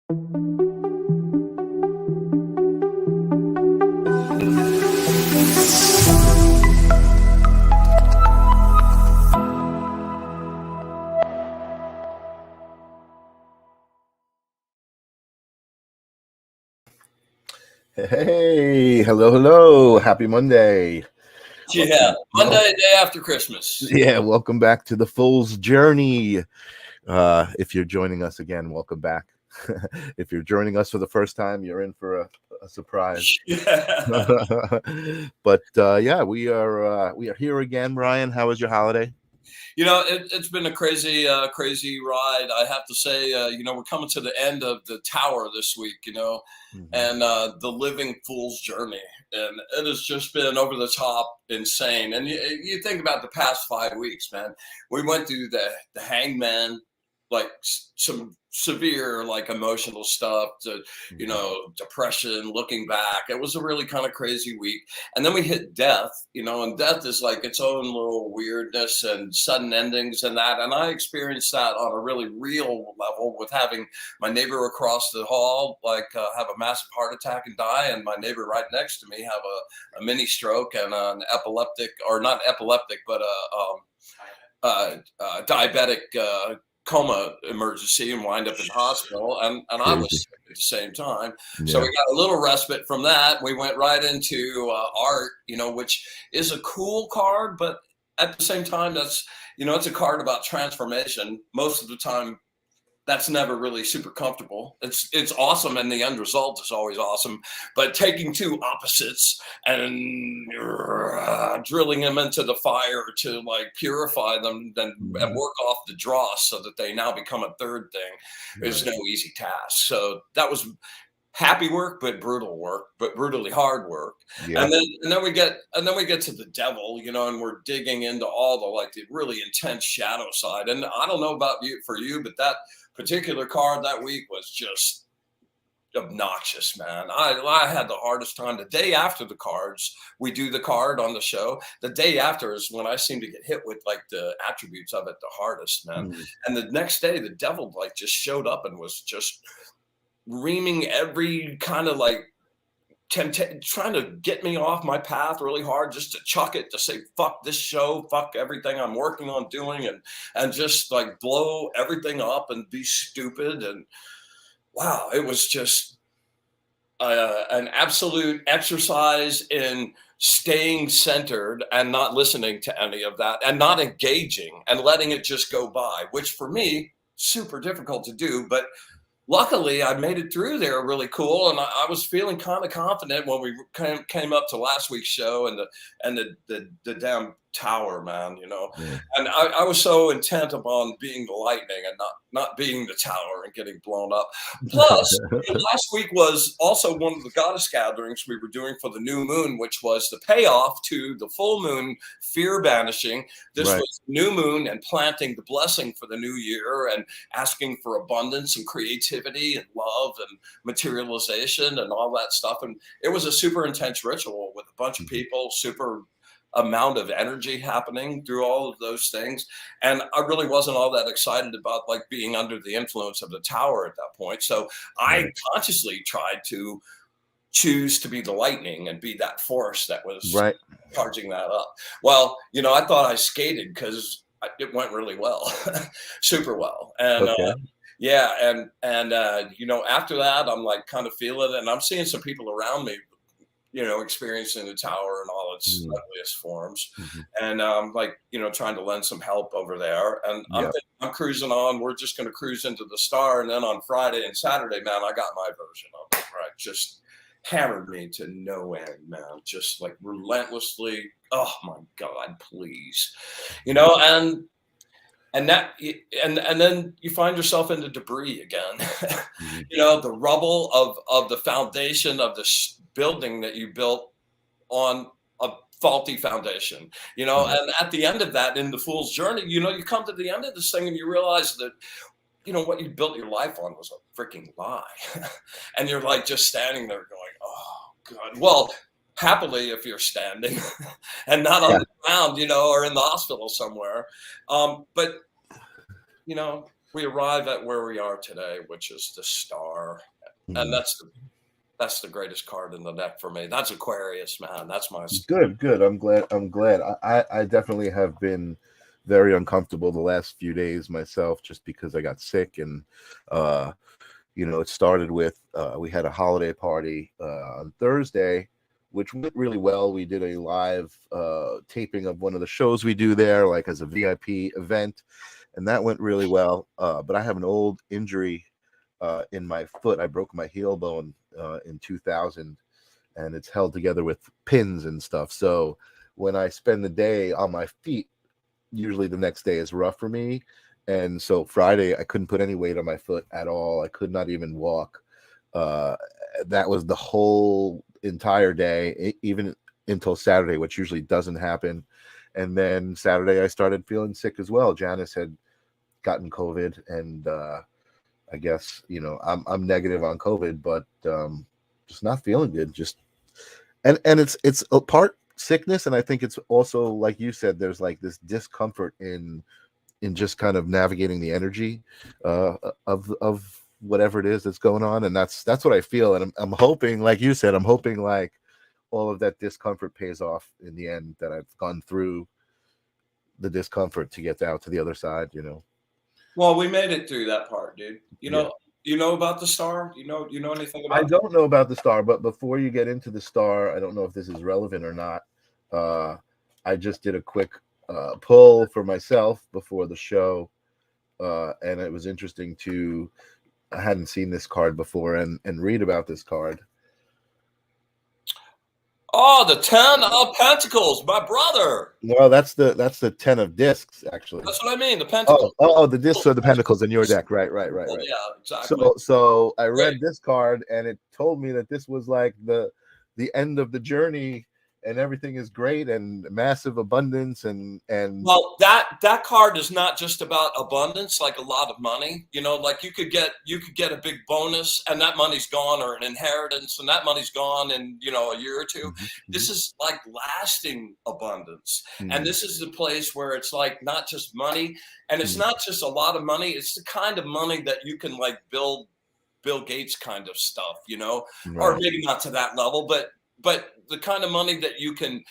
Hey, hello. Happy Monday. Yeah, Monday, day after Christmas. Yeah, welcome back to the Fool's Journey. If you're joining us again, welcome back. If you're joining us for the first time, you're in for a surprise. Yeah. But yeah, we are here again. Brian, how was your holiday? It's been a crazy ride. I have to say, we're coming to the end of the tower this week, and the living fool's journey. And it has just been over the top insane. And you think about the past 5 weeks, man. We went through the hangman, like some severe like emotional stuff to depression, looking back. It was a really kind of crazy week. And then we hit death, and death is like its own little weirdness and sudden endings and that. And I experienced that on a really real level with having my neighbor across the hall have a massive heart attack and die, and my neighbor right next to me have a mini stroke and an epileptic, or not epileptic, but diabetic coma emergency, and wind up in the hospital, and I was sick at the same time. Yeah. So we got a little respite from that. We went right into art, which is a cool card, but at the same time, that's, it's a card about transformation. Most of the time, that's never really super comfortable. It's awesome, and the end result is always awesome. But taking two opposites and drilling them into the fire to like purify them, then and work off the dross so that they now become a third thing is no easy task. So that was happy work, but brutal work, but brutally hard work. Yeah. And then we get to the devil, and we're digging into all the really intense shadow side. And I don't know about you, but that particular card that week was just obnoxious, man. I had the hardest time. The day after the cards, we do the card on the show. The day after is when I seem to get hit with like the attributes of it the hardest, man. And the next day, the devil just showed up and was just reaming every kind of trying to get me off my path really hard, just to chuck it, to say fuck this show, fuck everything I'm working on doing, and just like blow everything up and be stupid. And wow, it was just an absolute exercise in staying centered and not listening to any of that and not engaging and letting it just go by, which for me, super difficult to do. But luckily, I made it through there really cool, and I was feeling kind of confident when we came up to last week's show and the damn tower, man, Yeah. And I was so intent upon being the lightning and not being the tower and getting blown up. Plus, last week was also one of the goddess gatherings we were doing for the new moon, which was the payoff to the full moon fear banishing. This was new moon and planting the blessing for the new year and asking for abundance and creativity and love and materialization and all that stuff. And it was a super intense ritual with a bunch of people, super amount of energy happening through all of those things. And I really wasn't all that excited about being under the influence of the tower at that point. So I consciously tried to choose to be the lightning and be that force that was charging that up. Well, I thought I skated because it went really well, super well. And after that, I'm kind of feeling it, and I'm seeing some people around me experiencing the tower in all its ugliest forms. And trying to lend some help over there. And I'm cruising on. We're just going to cruise into the star. And then on Friday and Saturday, man, I got my version of it, just hammered me to no end, man. Just relentlessly. Oh my God, please. And then you find yourself in the debris again, the rubble of the foundation of this building that you built on a faulty foundation, and at the end of that, in the fool's journey, you come to the end of this thing and you realize that, what you built your life on was a freaking lie. And you're just standing there going, oh God. Well, happily, if you're standing and not on the ground, or in the hospital somewhere. But, we arrive at where we are today, which is the star. And that's the greatest card in the deck for me. That's Aquarius, man. That's my Good. I'm glad. I definitely have been very uncomfortable the last few days myself, just because I got sick. And it started with we had a holiday party on Thursday, which went really well. We did a live taping of one of the shows we do there, like as a VIP event, and that went really well. But I have an old injury in my foot. I broke my heel bone in 2000, and it's held together with pins and stuff. So when I spend the day on my feet, usually the next day is rough for me. And so Friday, I couldn't put any weight on my foot at all. I could not even walk. That was the whole entire day, even until Saturday, which usually doesn't happen. And then Saturday, I started feeling sick as well. Janice had gotten COVID, and I guess I'm negative on COVID, but just not feeling good. And it's a part sickness, and I think it's also, like you said, there's like this discomfort in just kind of navigating the energy of whatever it is that's going on, and that's what I feel. And I'm hoping, like you said, I'm hoping like all of that discomfort pays off in the end, that I've gone through the discomfort to get out to the other side. Well, we made it through that part, dude. You know about the star? You know anything about I don't know about the star, but before you get into the star, I don't know if this is relevant or not. I just did a quick pull for myself before the show, and it was interesting I hadn't seen this card before and read about this card. Oh, the 10 of Pentacles, my brother. Well, that's the 10 of discs, actually. That's what I mean. The Pentacles. Oh, the discs are the Pentacles in your deck, right. Yeah, exactly. So I read this card, and it told me that this was like the end of the journey, and everything is great and massive abundance and well, that card is not just about abundance, like a lot of money. Like you could get a big bonus, and that money's gone, or an inheritance, and that money's gone in a year or two. This is like lasting abundance, and this is the place where it's like not just money, and it's not just a lot of money. It's the kind of money that you can like build Bill Gates kind of stuff, or maybe not to that level, but the kind of money that you can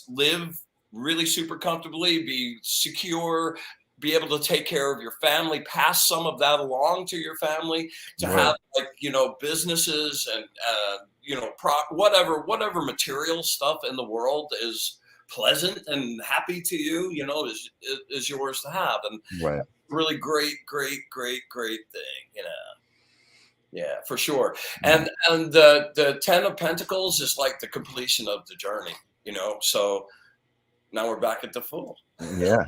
live really super comfortably, be secure, be able to take care of your family, pass some of that along to your family, to have like businesses and whatever material stuff in the world is pleasant and happy to you, is yours to have, and really great thing, Yeah, for sure. And the 10 of Pentacles is like the completion of the journey, so now we're back at the full. Yeah.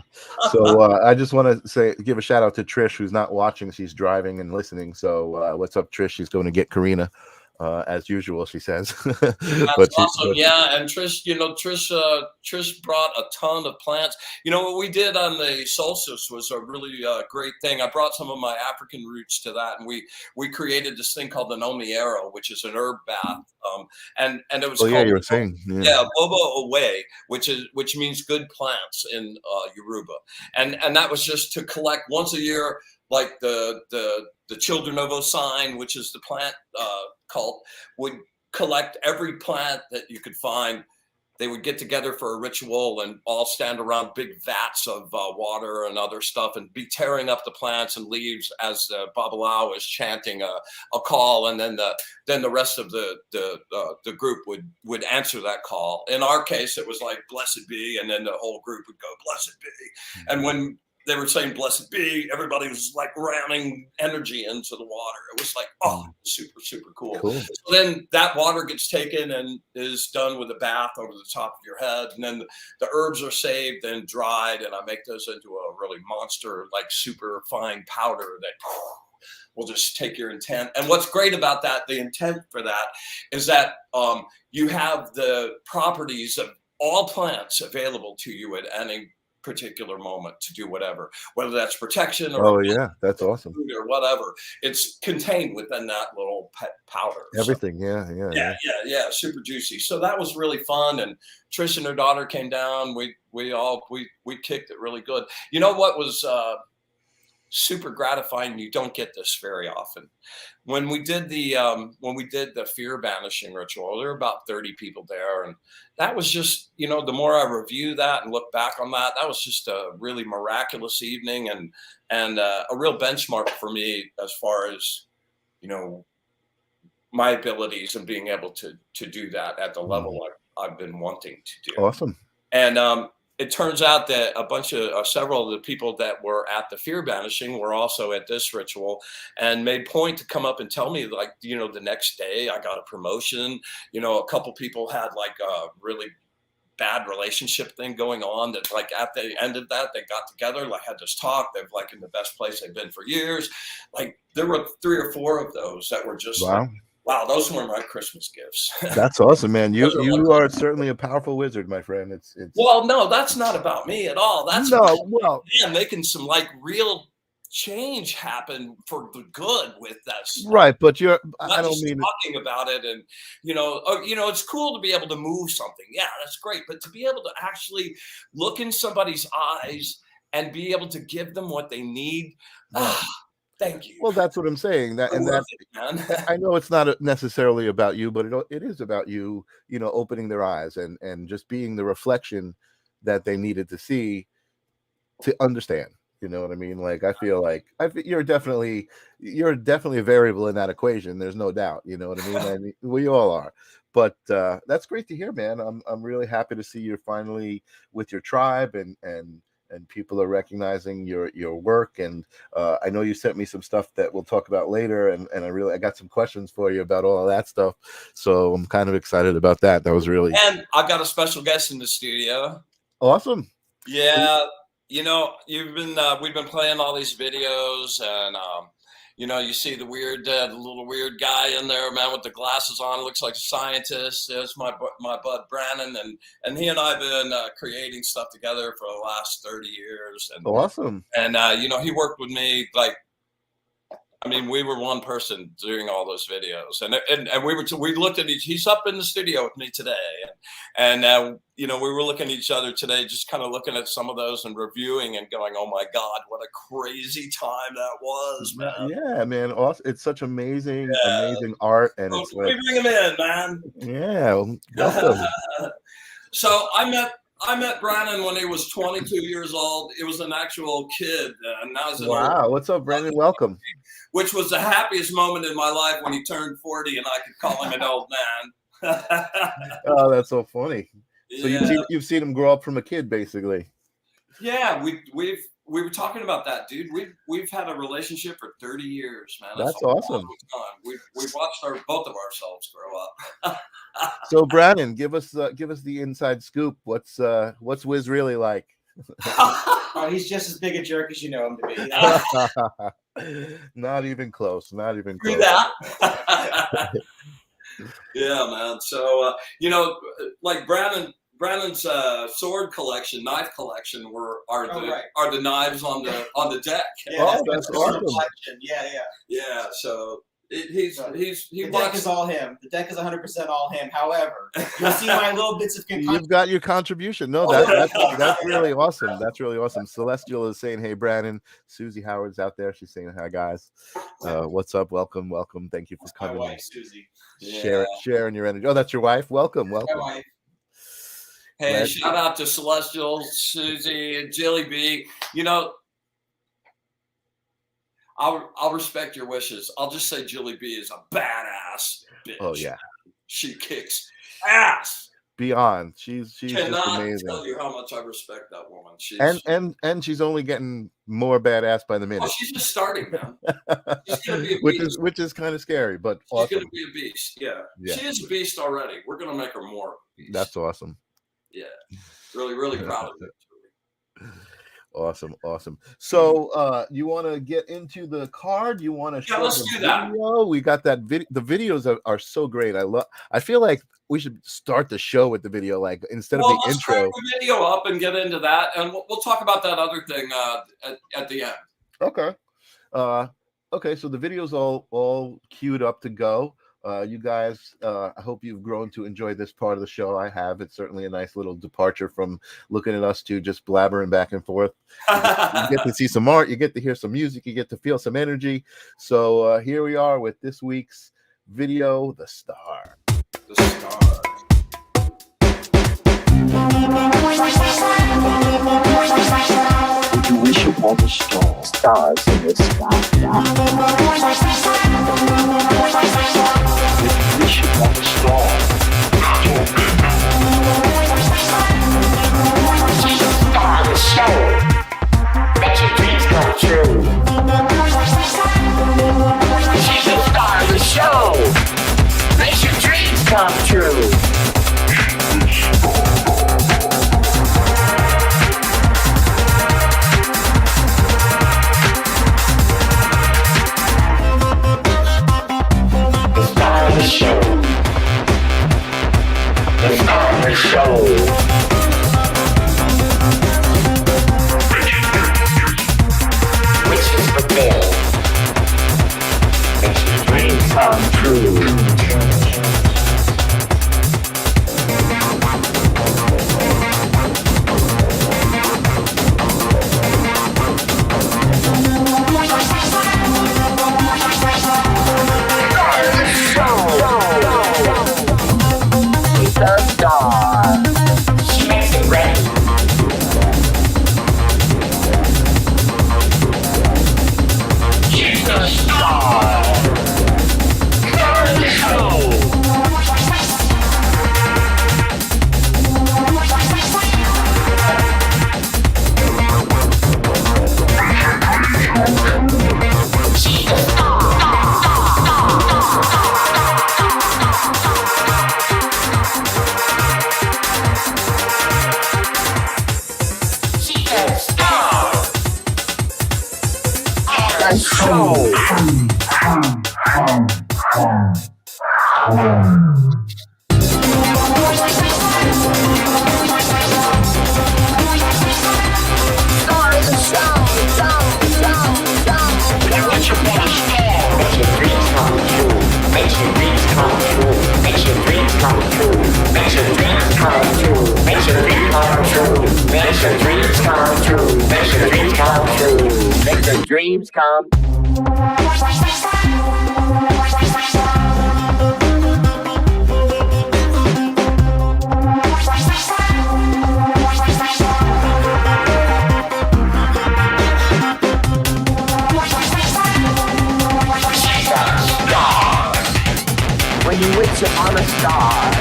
So I just want to give a shout out to Trish, who's not watching. She's driving and listening. So what's up, Trish? She's going to get Karina. As usual, she says. That's awesome. Yeah, and Trish, Trish brought a ton of plants. What we did on the solstice was a really great thing. I brought some of my African roots to that, and we created this thing called the Nomiero, which is an herb bath. And it was called, you were saying, Bobo Away, which means good plants in Yoruba, and that was just to collect once a year, like the Children of Osine, which is the plant cult, would collect every plant that you could find. They would get together for a ritual and all stand around big vats of water and other stuff and be tearing up the plants and leaves as the Babalao is chanting a call, and then the rest of the group would answer that call. In our case, it was like blessed be, and then the whole group would go blessed be, and when they were saying blessed be, everybody was like ramming energy into the water. It was like, super, super cool. So then that water gets taken and is done with a bath over the top of your head. And then the herbs are saved and dried. And I make those into a really monster, like super fine powder that will just take your intent. And what's great about that, the intent for that, is that you have the properties of all plants available to you at any particular moment to do whatever, whether that's protection or that's awesome, or whatever. It's contained within that little powder. Everything, yeah, super juicy. So that was really fun. And Trish and her daughter came down. We kicked it really good. You know what was super gratifying. You don't get this very often. When we did the fear banishing ritual, there were about 30 people there, and that was just, you know, the more I review that and look back on that, that was just a really miraculous evening, and a real benchmark for me as far as, you know, my abilities and being able to do that at the level I've been wanting to do. Awesome. And it turns out that several of the people that were at the fear banishing were also at this ritual, and made point to come up and tell me, like, you know, the next day I got a promotion. You know, a couple people had like a really bad relationship thing going on, that like at the end of that they got together, like had this talk, they're like in the best place they've been for years. Like there were 3 or 4 of those that were just wow. like, wow, those were my Christmas gifts. That's awesome, man. You are certainly a powerful wizard, my friend. It's well, no, that's not about me at all. That's no, well, yeah, making some like real change happen for the good with that stuff. Right, but I don't mean talking about it, and you know, it's cool to be able to move something. Yeah, that's great, but to be able to actually look in somebody's eyes and be able to give them what they need. Right. Thank you. Well, that's what I'm saying. That and that I know it's not necessarily about you, but it is about you. You know, opening their eyes and just being the reflection that they needed to see to understand. You know what I mean? Like I feel like you're definitely a variable in that equation. There's no doubt. You know what I mean? We all are. But that's great to hear, man. I'm really happy to see you're finally with your tribe and people are recognizing your work. And I know you sent me some stuff that we'll talk about later, and I got some questions for you about all of that stuff. So I'm kind of excited about that. That was really, and I've got a special guest in the studio. Awesome. Yeah, you know, we've been playing all these videos, and you know, you see the little weird guy in there, man, with the glasses on, looks like a scientist. There's my bud Brandon, and he and I have been creating stuff together for the last 30 years. And awesome. And you know, he worked with me like, I mean, we were one person doing all those videos, and we looked at he's up in the studio with me today, and you know, we were looking at each other today, just kind of looking at some of those and reviewing and going, oh my God, what a crazy time that was, man. Yeah, man. Awesome. It's such amazing art, and it's like, we bring him in, man. Yeah. Welcome. So I met Brandon when he was 22 years old. He was an actual kid, and now he's an wow. What's up, Brandon? Welcome. Which was the happiest moment in my life when he turned 40 and I could call him an old man. Oh, that's so funny. Yeah. So you've seen him grow up from a kid, basically. Yeah, we were talking about that, dude. We've had a relationship for 30 years, man. That's awesome. We've watched both of ourselves grow up. So, Brandon, give us the inside scoop. What's Wiz really like? Oh, he's just as big a jerk as you know him to be. Not even close. Not even close. That. Yeah, man. So you know, like Brandon's sword collection, knife collection are the knives on the deck. Yeah, that's awesome. Yeah. So the deck is all him. The deck is 100% all him. However, you'll see my little bits of You've got your contribution. No, that's really awesome. That's really awesome. Celestial is saying, "Hey, Brandon." Susie Howard's out there. She's saying, "Hi, guys. What's up? Welcome. Thank you for coming." My wife, Susie. Sharing your energy. Oh, that's your wife. Welcome. My wife. Hey, shout out to Celestial, Susie, and Jilly B. You know, I'll respect your wishes. I'll just say Jilly B is a badass bitch. Oh yeah, she kicks ass. Beyond, she's just cannot amazing. Tell you how much I respect that woman. And she's only getting more badass by the minute. Oh, she's just starting, man. She's gonna be a beast. which is kind of scary, but she's awesome. Gonna be a beast. Yeah, she is a beast already. We're gonna make her more. That's awesome. Yeah, really proud of it. Awesome. So you want to get into the card? You want to show let's do that. Video? We got that video. The videos are so great. I feel like we should start the show with the video, like instead of the intro. Let's the video up and get into that, and we'll talk about that other thing at the end. Okay. Okay. So the video's all queued up to go. You guys, I hope you've grown to enjoy this part of the show. I have. It's certainly a nice little departure from looking at us two just blabbering back and forth. You get to see some art, you get to hear some music, you get to feel some energy. So here we are with this week's video, The Star. The Star. Would you wish upon the star? Stars in the sky. Would you wish upon the star? She's a star of the show. Make your dreams come true. She's a star of the show. Make your dreams come true. Show. The star of the show. Wishes fulfilled. Makes your dreams come true. The star. She makes it rain. She's the star. Star of the show. She's the star. Dreams come. When you wish upon a star.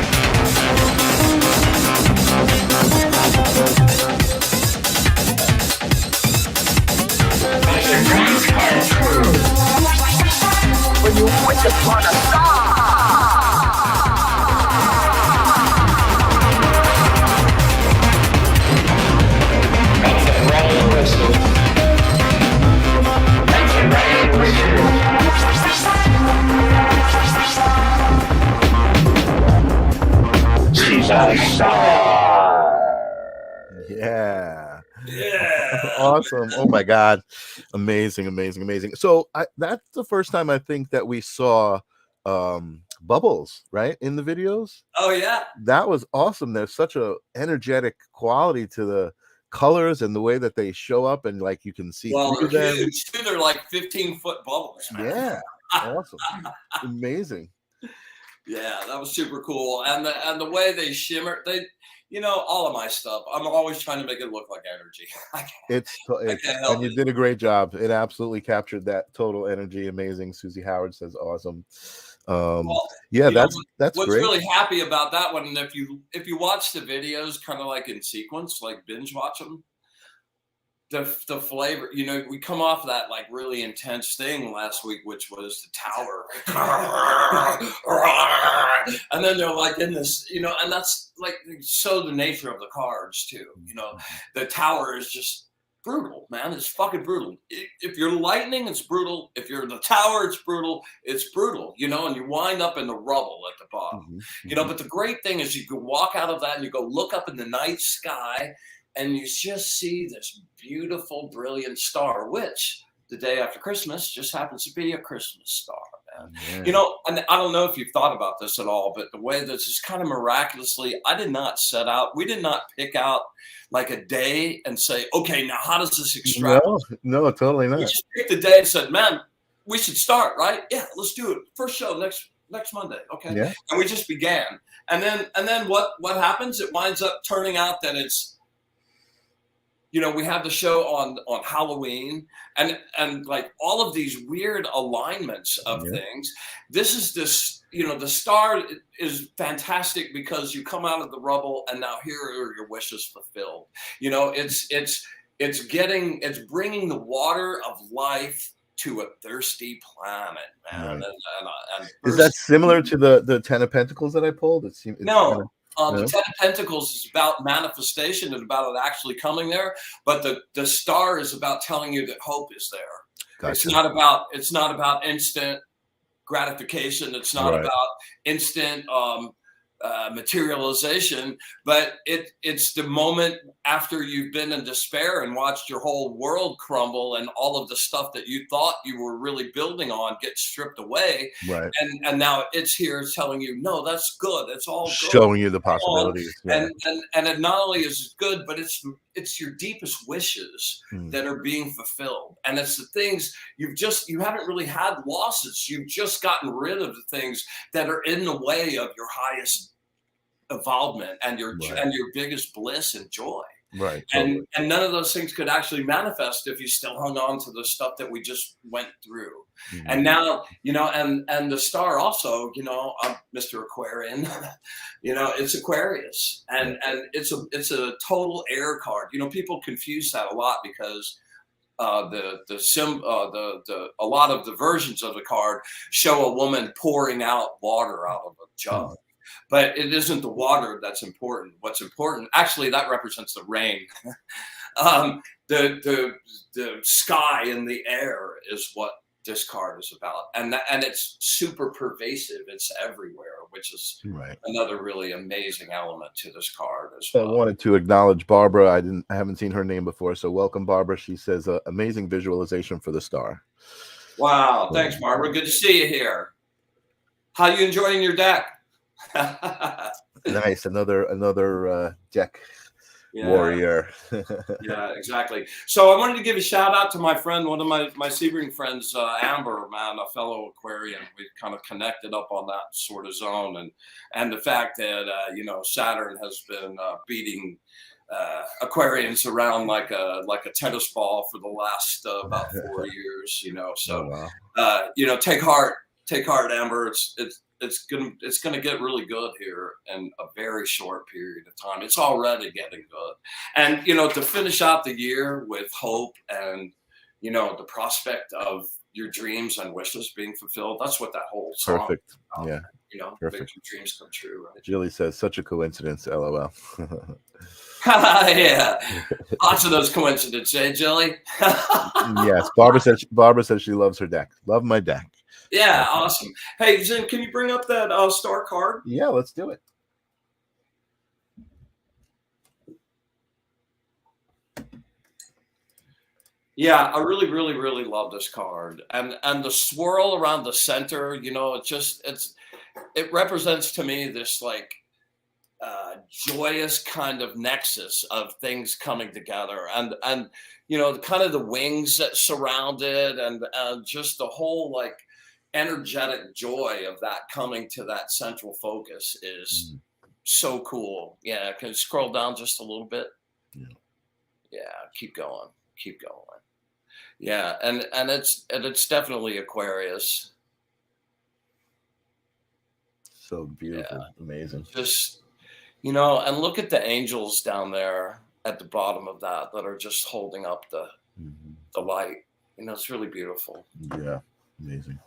When you wish upon a star. Makes it rain wishes. Makes it rain wishes. She's a star. Yeah. Yeah. Awesome. Oh my God. Amazing, amazing, amazing. So that's the first time I think that we saw bubbles, right, in the videos. Oh yeah. That was awesome. There's such a energetic quality to the colors and the way that they show up, and like you can see through they're them. huge. They're like 15-foot bubbles, man. Yeah. Awesome. Amazing. Yeah, that was super cool. And the way they shimmer, all of my stuff, I'm always trying to make it look like energy. And you did a great job. It absolutely captured that total energy. Amazing. Susie Howard says awesome. Yeah, that's what's great. Really happy about that one. And if you watch the videos kind of like in sequence, like binge watch them, the flavor, we come off that like really intense thing last week, which was the tower. And then they're like in this, and that's like so the nature of the cards too. The tower is just brutal, man. It's fucking brutal. If you're lightning, it's brutal. If you're the tower, it's brutal. It's brutal, and you wind up in the rubble at the bottom. But the great thing is you can walk out of that and you go look up in the night sky and you just see this beautiful, brilliant star, which the day after Christmas just happens to be a Christmas star. man. Yeah. You know, and I don't know if you've thought about this at all, but the way this is kind of miraculously, I did not set out, we did not pick out like a day and say, okay, now how does this extract? No, totally We not. just picked the day and said, man, we should start, right? Yeah, let's do it. First show next Monday. Okay. Yeah. And we just began. And then what happens? It winds up turning out that it's, you know, we have the show on Halloween and like all of these weird alignments of things. This, you know, the star is fantastic because you come out of the rubble and now here are your wishes fulfilled. You know, it's bringing the water of life to a thirsty planet, man. Right. And Is that similar to the Ten of Pentacles that I pulled? It seems no. The Ten of Pentacles is about manifestation and about it actually coming there, but the star is about telling you that hope is there. Gotcha. It's not about instant gratification. It's not about instant materialization, but it's the moment after you've been in despair and watched your whole world crumble and all of the stuff that you thought you were really building on get stripped away, right? And now it's here telling you, no, that's good. It's all good. Showing you the possibilities, and it not only is good, but it's your deepest wishes that are being fulfilled, and it's the things you haven't really had losses. You've just gotten rid of the things that are in the way of your highest involvement and your biggest bliss and joy. Right. Totally. And none of those things could actually manifest if you still hung on to the stuff that we just went through. Mm-hmm. And now, you know, and the star also, you know, I'm Mr. Aquarian, you know, it's Aquarius and it's a total air card. You know, people confuse that a lot because a lot of the versions of the card show a woman pouring out water out of a jug. But it isn't the water that's important. What's important, actually, that represents the rain. The sky and the air is what this card is about, and it's super pervasive. It's everywhere, which is another really amazing element to this card as well. I wanted to acknowledge Barbara. I haven't seen her name before, so welcome, Barbara. She says amazing visualization for the star. Wow, thanks, Barbara. Good to see you here. How you enjoying your deck? Nice, another deck warrior. Yeah, exactly. So I wanted to give a shout out to my friend, one of my Sebring friends, Amber, man, a fellow Aquarian. We kind of connected up on that sort of zone, and the fact that you know, Saturn has been beating Aquarians around like a tennis ball for the last about 4 years. You know, so you know, take heart, Amber. It's gonna get really good here in a very short period of time. It's already getting good, and you know, to finish out the year with hope and, you know, the prospect of your dreams and wishes being fulfilled. That's what that whole song. Perfect. Yeah. You know, make your dreams come true. Right? Jilly says, "Such a coincidence." LOL. Yeah, lots of those coincidences, eh, Jilly? Yes. Barbara says she loves her deck. Love my deck. Yeah, awesome. Hey, Zen, can you bring up that star card? Yeah, let's do it. Yeah, I really, really, really love this card, and the swirl around the center. You know, it represents to me this like joyous kind of nexus of things coming together, and you know, kind of the wings that surround it, and just the whole like energetic joy of that coming to that central focus is so cool. Yeah, can you scroll down just a little bit? Yeah, keep going. Yeah, and it's definitely Aquarius. So beautiful, amazing. Just, you know, and look at the angels down there at the bottom of that are just holding up the light. You know, it's really beautiful. Yeah, amazing.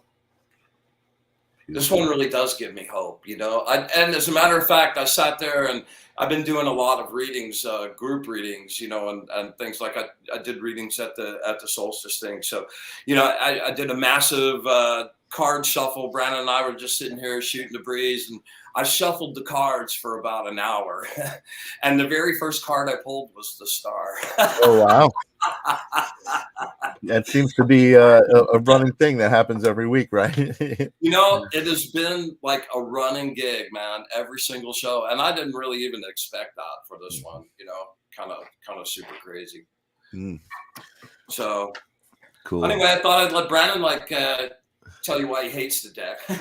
This one really does give me hope, you know. And as a matter of fact, I sat there and I've been doing a lot of readings, group readings, you know, and things like I did readings at the solstice thing. So, you know, I did a massive card shuffle. Brandon and I were just sitting here shooting the breeze, and I shuffled the cards for about an hour. And the very first card I pulled was the star. Oh, wow. That seems to be a running thing that happens every week, right? You know, it has been like a running gig, man, every single show. And I didn't really even expect that for this one, you know, kind of super crazy. So Cool. Anyway, I thought I'd let Brandon tell you why he hates the deck. And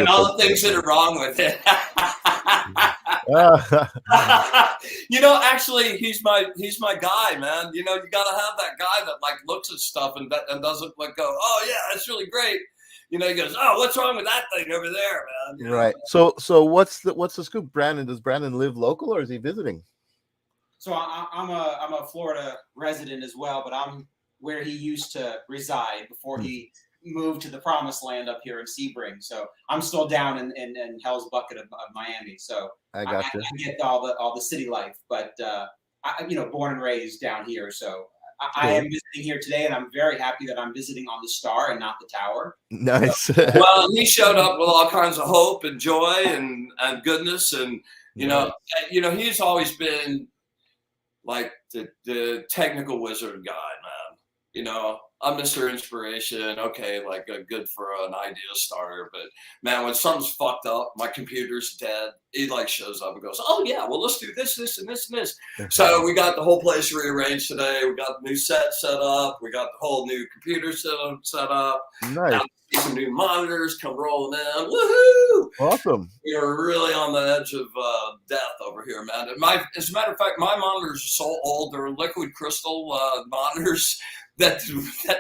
all the things that are wrong with it. You know, actually, he's my guy, man. You know, you got to have that guy that like looks at stuff and doesn't like go, oh yeah, that's really great. You know, he goes, oh, what's wrong with that thing over there, man? You know? Right. So what's the scoop, Brandon? Does Brandon live local or is he visiting? So I'm a Florida resident as well, but I'm where he used to reside before he moved to the promised land up here in Sebring. So I'm still down in Hell's Bucket of Miami. So I get all the city life, but I born and raised down here. So I am visiting here today, and I'm very happy that I'm visiting on the Star and not the Tower. Nice. So, well, he showed up with all kinds of hope and joy and goodness, and you know, he's always been like the technical wizard guy, man. You know, I'm Mr. Inspiration. Okay, like good for an idea starter, but man, when something's fucked up, my computer's dead. He like shows up and goes, "Oh yeah, well let's do this, this, and this, and this." So we got the whole place rearranged today. We got the new set set up. We got the whole new computer set up. Nice. Some new monitors come rolling in. Woohoo! Awesome. We're really on the edge of death over here, man. As a matter of fact, my monitors are so old; they're liquid crystal monitors. That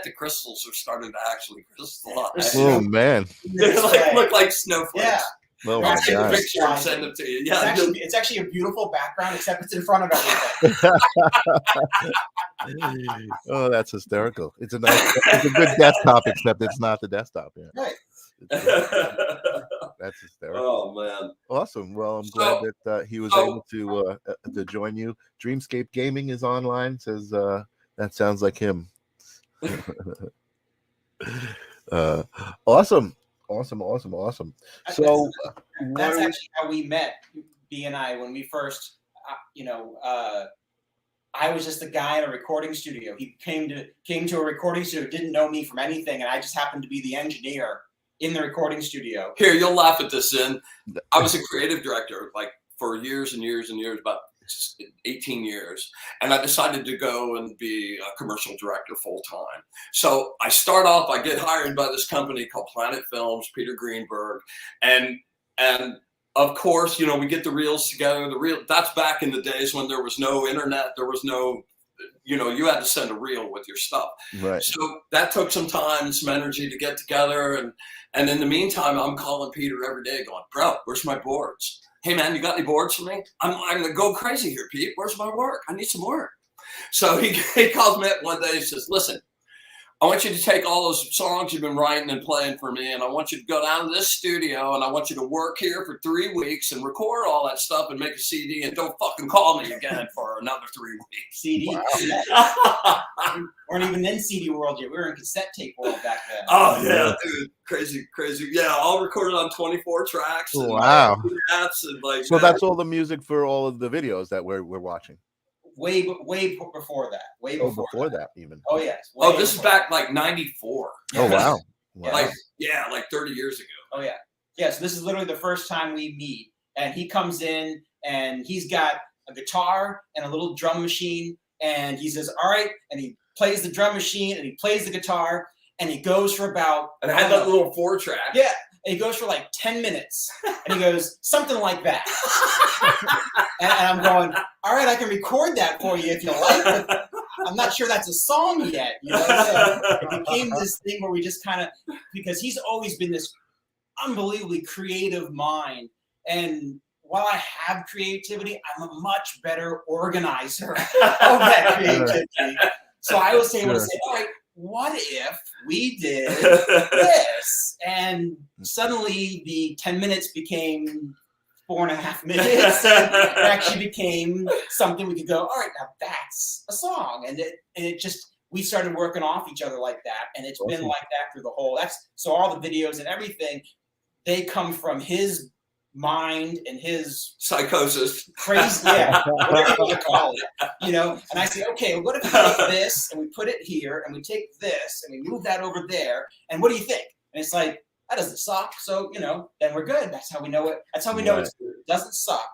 the crystals are starting to actually crystallize. Oh man, they look like snowflakes. Yeah. Oh, I'll take a picture and send it to you. Yeah, it's actually a beautiful background, except it's in front of everything. Oh, that's hysterical. It's a good desktop, except it's not the desktop. Yeah. Right. That's hysterical. Oh man. Awesome. Well, I'm glad that he was able to join you. Dreamscape Gaming is online. Says that sounds like him. Awesome. So that's actually how we met, B and I, when we first, I was just a guy in a recording studio. He came to a recording studio, didn't know me from anything, and I just happened to be the engineer in the recording studio. Here, you'll laugh at this. I was a creative director like for years and years and years, about 18 years, and I decided to go and be a commercial director full time. So I start off, I get hired by this company called Planet Films, Peter Greenberg, and of course, we get the reels together. That's back in the days when there was no internet, there was no, you had to send a reel with your stuff. Right. So that took some time and some energy to get together, and in the meantime, I'm calling Peter every day, going, "Bro, where's my boards? Hey man, you got any boards for me? I'm gonna go crazy here, Pete. Where's my work? I need some work." So he calls me up one day. He says, "Listen, I want you to take all those songs you've been writing and playing for me, and I want you to go down to this studio, and I want you to work here for 3 weeks and record all that stuff and make a CD, and don't fucking call me again for another 3 weeks." CD? Wow. We weren't even in CD world yet. We were in cassette tape world back then. Oh, yeah, dude. Crazy. Yeah, all recorded on 24 tracks. And wow. And so that's all the music for all of the videos that we're watching. Way before that. Way before that even. Oh yes. This is back like 94. Oh wow. Like 30 years ago. Oh yeah. Yeah, so this is literally the first time we meet, and he comes in and he's got a guitar and a little drum machine, and he says, "All right," and he plays the drum machine and he plays the guitar, and he goes for about, and I had that little 4-track. Yeah. And he goes for like 10 minutes, and he goes, "Something like that." and I'm going, "All right, I can record that for you if you like, but I'm not sure that's a song yet." So it became this thing where we just kind of, because he's always been this unbelievably creative mind. And while I have creativity, I'm a much better organizer of that creativity. So I was able to say, "All right, what if we did this?" And suddenly the 10 minutes became 4.5 minutes. It actually became something we could go, "All right, now that's a song." And it just, we started working off each other like that. And it's been like that through the whole, so all the videos and everything, they come from his mind and his psychosis, crazy, yeah, whatever you want to call it, you know. And I say, okay, what if we take this and we put it here, and we take this and we move that over there, and what do you think? And it's like, that doesn't suck. So, you know, then we're good. That's how we know it. That's how we know it's good. It doesn't suck.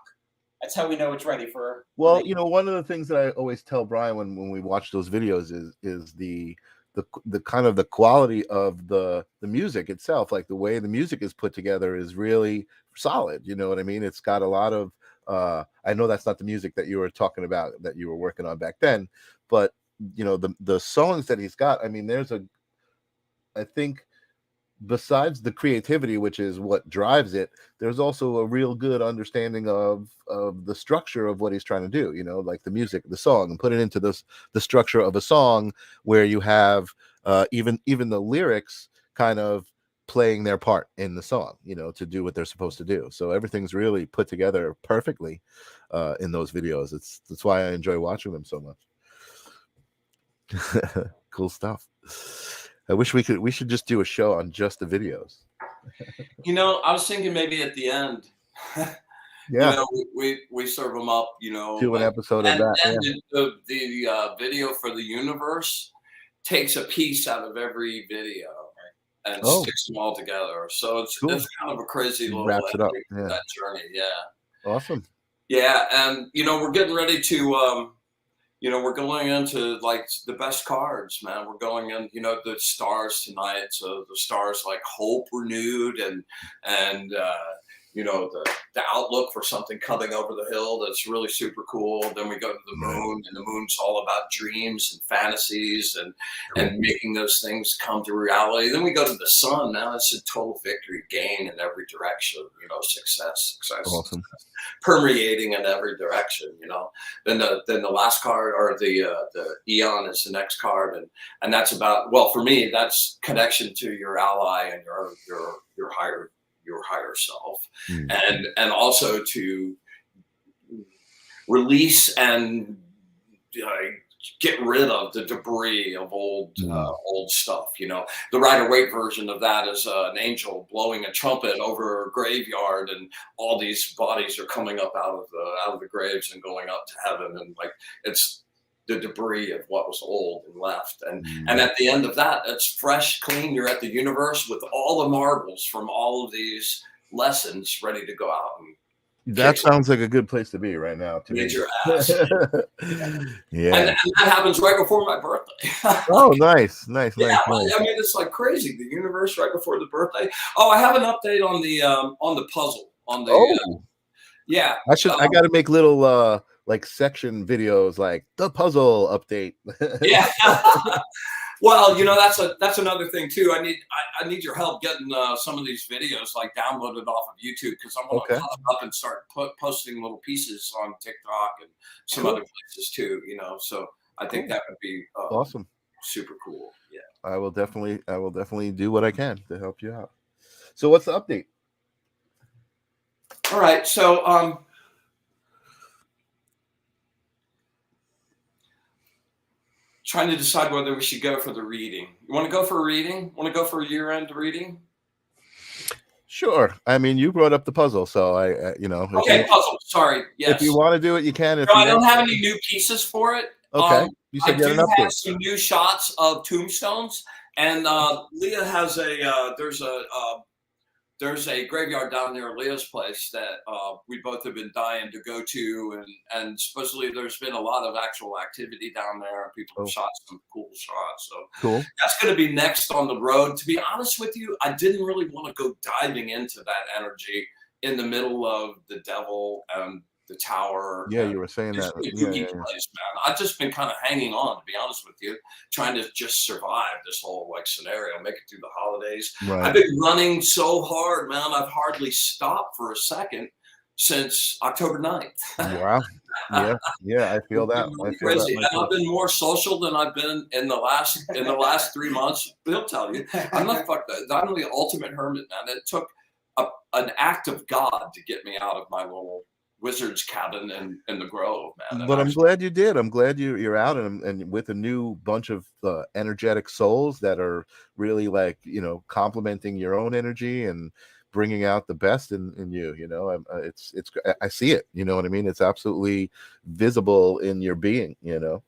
That's how we know it's ready for. Well, you know, one of the things that I always tell Brian when we watch those videos is the kind of the quality of the music itself. Like the way the music is put together is really solid. You know what I mean? It's got a lot of I know that's not the music that you were talking about that you were working on back then, but you know, the songs that he's got, I mean, I think besides the creativity, which is what drives it, there's also a real good understanding of the structure of what he's trying to do, you know, like the music, the song, and put it into the structure of a song where you have even the lyrics kind of playing their part in the song, you know, to do what they're supposed to do. So everything's really put together perfectly in those videos. That's why I enjoy watching them so much. Cool stuff. I wish we should just do a show on just the videos. You know, I was thinking maybe at the end, yeah, you know, we serve them up, you know, do an episode of that. And yeah. the video for the universe takes a piece out of every video and sticks them all together. So it's kind of a crazy little wraps it up. Yeah. that journey. Yeah. Awesome. Yeah, and you know, we're getting ready to you know, we're going into like the best cards, man. We're going in, you know, the stars tonight. So the stars like hope renewed and you know, the outlook for something coming over the hill that's really super cool. Then we go to the moon, and the moon's all about dreams and fantasies and making those things come to reality. Then we go to the sun. Now it's a total victory, gain in every direction. You know, success, awesome. success, permeating in every direction. You know, then the last card, or the Eon, is the next card, and that's about, well, for me, that's connection to your ally and your higher self, and also to release and get rid of the debris of old stuff. You know, the Rider-Waite version of that is an angel blowing a trumpet over a graveyard, and all these bodies are coming up out of the graves and going up to heaven, and like it's the debris of what was old and left. And at the end of that, it's fresh, clean. You're at the universe with all the marbles from all of these lessons ready to go out. And that sounds like a good place to be right now. To get your ass. Yeah. And that happens right before my birthday. Oh, nice. Yeah, I mean, it's like crazy. The universe right before the birthday. Oh, I have an update on the puzzle. On the yeah. I got to make little like section videos, like the puzzle update. Yeah. Well, you know, that's another thing too. I need your help getting some of these videos like downloaded off of YouTube, because I'm going to cut them up and start posting little pieces on TikTok and some other places too. You know, so I think that would be awesome, super cool. Yeah, I will definitely do what I can to help you out. So, what's the update? All right, so trying to decide whether we should go for the reading. You want to go for a reading? Want to go for a year-end reading? Sure. I mean, you brought up the puzzle, so I you know. Okay, puzzle. Sorry. Yes. If you want to do it, you can. I don't have any new pieces for it. Okay. You said I you had do an update. have some new shots of tombstones, and Leah has there's a graveyard down near Leah's place that we both have been dying to go to, and supposedly there's been a lot of actual activity down there. People have shot some cool shots. So cool. That's going to be next on the road. To be honest with you, I didn't really want to go diving into that energy in the middle of the devil and the tower. Yeah, you were saying that. Place, man. I've just been kind of hanging on, to be honest with you, trying to just survive this whole like scenario, make it through the holidays. Right. I've been running so hard, man. I've hardly stopped for a second since October 9th. Wow. Yeah, I feel that. Crazy. And I've been more social than I've been in the last 3 months. They'll tell you. I'm not the ultimate hermit, man. It took an act of God to get me out of my little wizard's cabin in the Grove, man. But I'm glad you did. I'm glad you're out and with a new bunch of energetic souls that are really like, you know, complementing your own energy and bringing out the best in you. You know, I see it. You know what I mean? It's absolutely visible in your being. You know,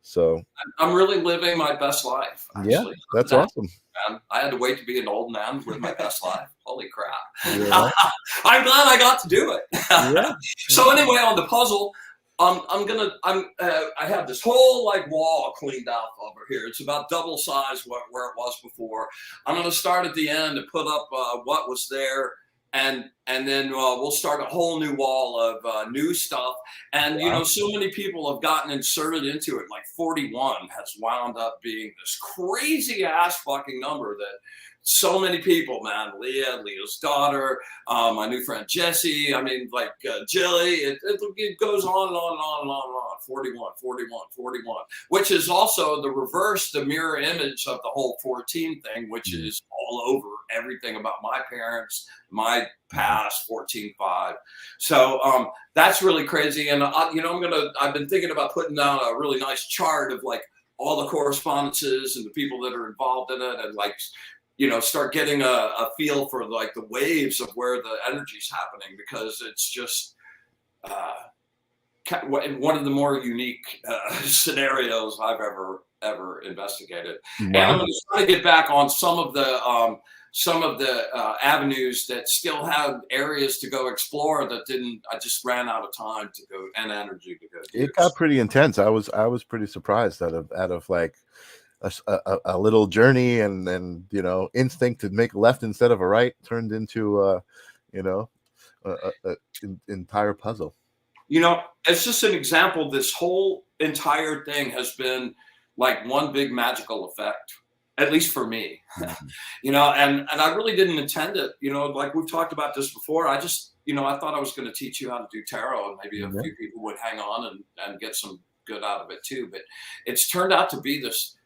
so I'm really living my best life. Actually. Yeah, that's awesome. Man. I had to wait to be an old man to live my best life. Holy crap! Yeah. I'm glad I got to do it. Yeah. So anyway, on the puzzle, I have this whole like wall cleaned up over here. It's about double size where it was before. I'm gonna start at the end and put up what was there, and then we'll start a whole new wall of new stuff. And you know, so many people have gotten inserted into it. Like 41 has wound up being this crazy ass fucking number that so many people, man, Leah's daughter, my new friend Jesse, I mean, like Jilly, it goes on and on and on and on and on. 41, 41, 41, which is also the reverse, the mirror image of the whole 14 thing, which is all over everything about my parents, my past, 14-5. So that's really crazy. And, you know, I've been thinking about putting down a really nice chart of like all the correspondences and the people that are involved in it, and like, you know, start getting a feel for like the waves of where the energy is happening, because it's just one of the more unique scenarios I've ever investigated. Wow. And I'm going to try to get back on some of the avenues that still have areas to go explore that didn't. I just ran out of time to go and energy to go. It got pretty intense. I was pretty surprised out of like a little journey, and then, you know, instinct to make a left instead of a right turned into you know, an entire puzzle. You know, it's just an example. This whole entire thing has been like one big magical effect, at least for me. You know, and I really didn't intend it. You know, like we've talked about this before. I just, you know, I thought I was going to teach you how to do tarot, and maybe a few people would hang on and get some good out of it too. But it's turned out to be this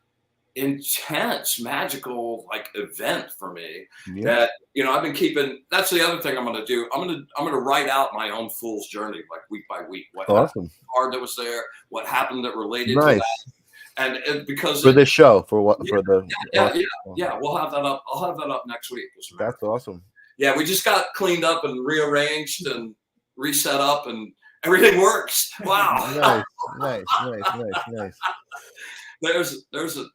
intense magical like event for me that, you know, I've been keeping. That's the other thing I'm going to do. I'm going to write out my own fool's journey, like week by week, what happened, card that was there, what happened that related to that. And because for this show, for what, yeah, for the we'll have that up. I'll have that up next week. That's awesome. Yeah, we just got cleaned up and rearranged and reset up, and everything works. Wow. nice. There's an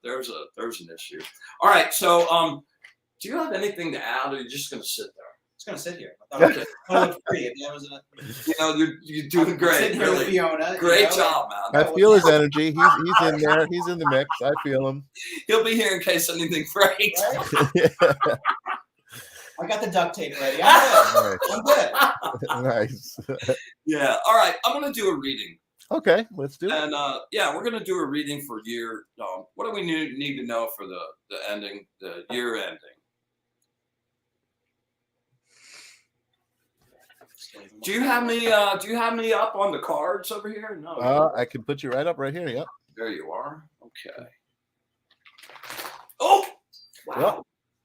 issue. All right, so do you have anything to add, or are you just going to sit there? It's going to sit here. I thought it looked pretty. You know, you're doing great. Really, Fiona, great you know? job, man. I feel his energy. He's in there. He's in the mix. I feel him. He'll be here in case anything breaks. Right? I got the duct tape ready. I'm good. Nice. Yeah. All right. I'm going to do a reading. Okay, let's do it. And yeah, we're going to do a reading for year. What do we need to know for the ending, the year ending? Do you have me? Do you have me up on the cards over here? No. I can put you right up right here. Yep. There you are. Okay. Oh, wow!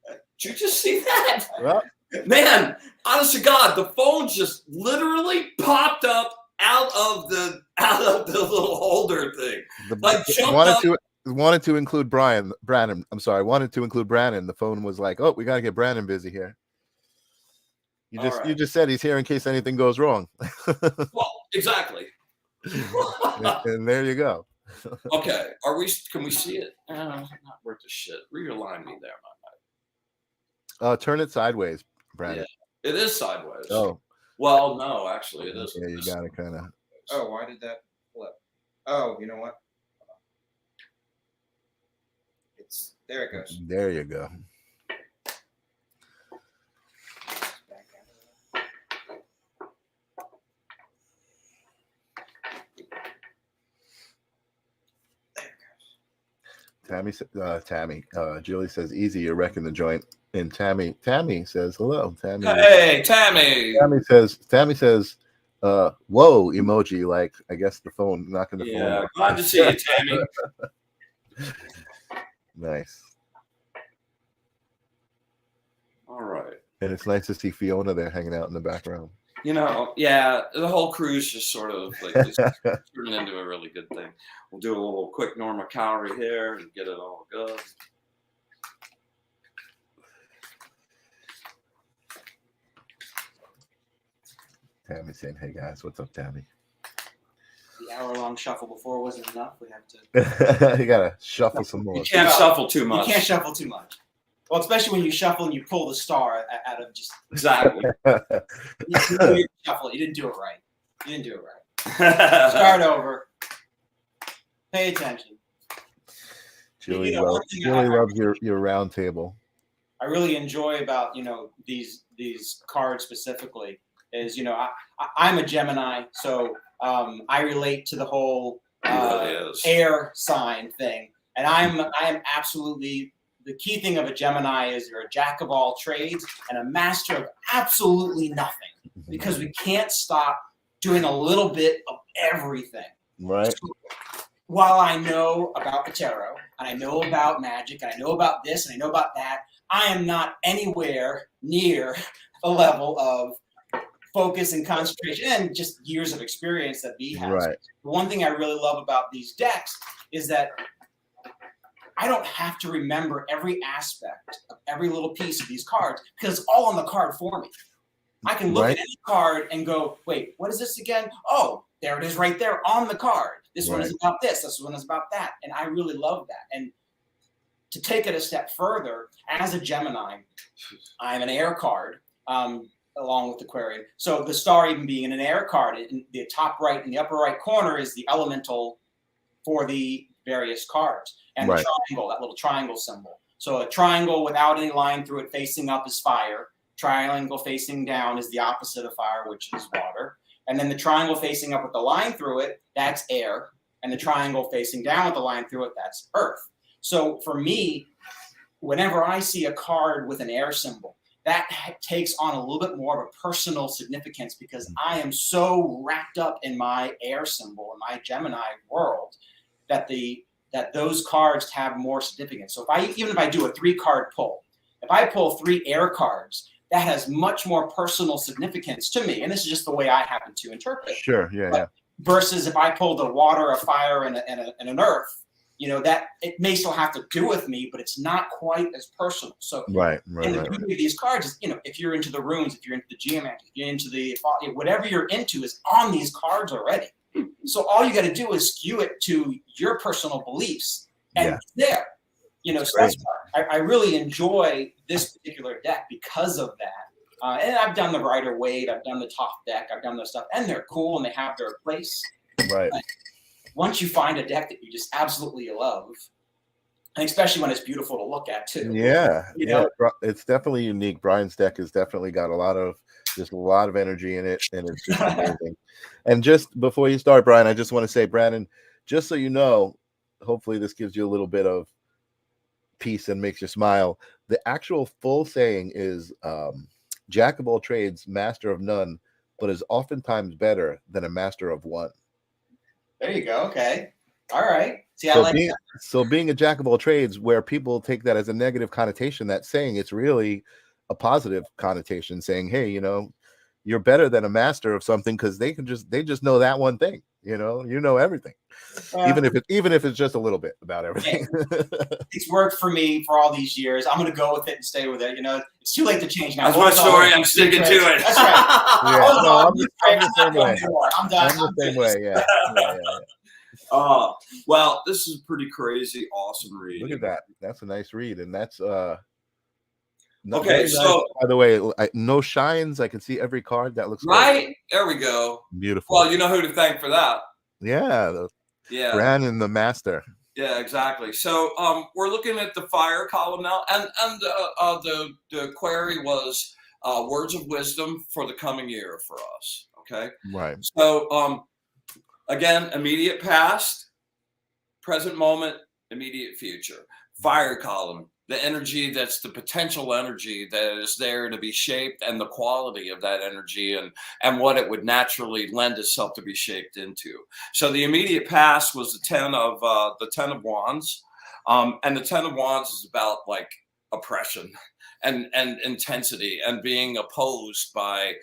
Yep. Did you just see that? Yep. Man, honest to God, the phone just literally popped up out of the little holder thing. Wanted to include Brandon. I'm sorry. Wanted to include Brandon. The phone was like, oh, we got to get Brandon busy here. You just said he's here in case anything goes wrong. Well, exactly. and there you go. Okay. Can we see it? Not worth the shit. Realign me there, my man. Turn it sideways, Brandon. Yeah, it is sideways. Oh. Well, no, actually it isn't. Yeah, you got to kind of. Oh, why did that flip? Oh, you know what? There it goes. There you go. Julie says, easy, you're wrecking the joint. And Tammy says, hello. Hey, Tammy. Tammy says, whoa, emoji, like, I guess the phone, knocking the phone. Yeah, glad to see you, Tammy. Nice. All right. And it's nice to see Fiona there hanging out in the background. You know, yeah, the whole cruise just sort of like just turned into a really good thing. We'll do a little quick normal calorie here and get it all good. Tammy saying, "Hey guys, what's up, Tammy?" The hour-long shuffle before wasn't enough. We have to. You gotta shuffle some more. You can't shuffle too much. You can't shuffle too much. Well, especially when you shuffle and you pull the star out of just. Exactly. You didn't shuffle. You didn't do it right. You didn't do it right. Start over. Pay attention. Julie, You know, Julie loves your round table. I really enjoy about these cards specifically is I'm a Gemini, so I relate to the whole air sign thing, and I am absolutely the key thing of a Gemini is you're a jack of all trades and a master of absolutely nothing because we can't stop doing a little bit of everything. Right. So, while I know about the tarot and I know about magic and I know about this and I know about that, I am not anywhere near the level of focus and concentration and just years of experience that B has. Right. The one thing I really love about these decks is that I don't have to remember every aspect of every little piece of these cards because it's all on the card for me. I can look at any card and go, wait, what is this again? Oh, there it is right there on the card. This one is about this. This one is about that. And I really love that. And to take it a step further, as a Gemini, I'm an air card along with Aquarian. So the star even being an air card, in the top right and the upper right corner is the elemental for the various cards. And the triangle, that little triangle symbol. So a triangle without any line through it facing up is fire. Triangle facing down is the opposite of fire, which is water. And then the triangle facing up with the line through it, that's air. And the triangle facing down with the line through it, that's earth. So for me, whenever I see a card with an air symbol, that takes on a little bit more of a personal significance because I am so wrapped up in my air symbol, in my Gemini world, that those cards have more significance. So even if I do a 3-card pull, if I pull 3 air cards, that has much more personal significance to me. And this is just the way I happen to interpret it. Sure, yeah. Versus if I pulled a water, a fire, and an earth, that it may still have to do with me, but it's not quite as personal. So the beauty of these cards is, if you're into the runes, if you're into the geomancy, if you're into the whatever you're into is on these cards already. So all you got to do is skew it to your personal beliefs, and it's there. So that's why I really enjoy this particular deck because of that. And I've done the Rider Waite, I've done the Top deck, I've done those stuff, and they're cool and they have their place. Right. But once you find a deck that you just absolutely love, and especially when it's beautiful to look at too. Yeah, it's definitely unique. Brian's deck has definitely got a lot of energy in it, and it's just amazing. And just before you start, Brian, I just want to say, Brandon, just so you know, hopefully this gives you a little bit of peace and makes you smile. The actual full saying is jack of all trades, master of none, but is oftentimes better than a master of one. There you go. Okay. All right. See, so being a jack of all trades, where people take that as a negative connotation, that saying, it's really a positive connotation, saying, hey, you're better than a master of something because they just know that one thing. You know everything, even if it's just a little bit about everything. It's worked for me for all these years. I'm going to go with it and stay with it. It's too late to change now. That's my story. I'm sticking to it. That's right. I'm the same way. I'm done. I'm the same way. Yeah. Well, this is a pretty crazy, awesome read. Look at that. That's a nice read, and that's okay. Nice. So, by the way, no shines. I can see every card. That looks right. Great. There we go. Beautiful. Well, you know who to thank for that. Yeah. Brandon, the master. Yeah, exactly. So, we're looking at the fire column now, and the query was words of wisdom for the coming year for us. Okay. Right. So, again, immediate past, present moment, immediate future. Fire column, the energy that's the potential energy that is there to be shaped, and the quality of that energy and what it would naturally lend itself to be shaped into. So the immediate past was the 10 of Wands. And the 10 of Wands is about like oppression and intensity and being opposed by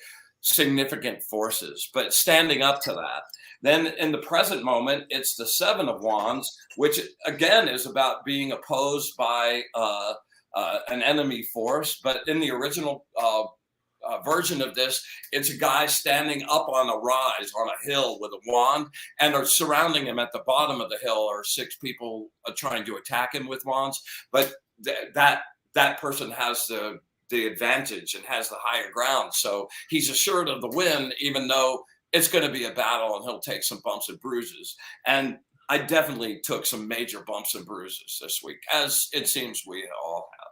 significant forces, but standing up to that. Then in the present moment, it's the 7 of Wands, which again is about being opposed by an enemy force. But in the original version of this. It's a guy standing up on a rise on a hill with a wand, and are surrounding him at the bottom of the hill are 6 people trying to attack him with wands. But that person has the advantage and has the higher ground, so he's assured of the win, even though it's going to be a battle and he'll take some bumps and bruises. And I definitely took some major bumps and bruises this week, as it seems we all have.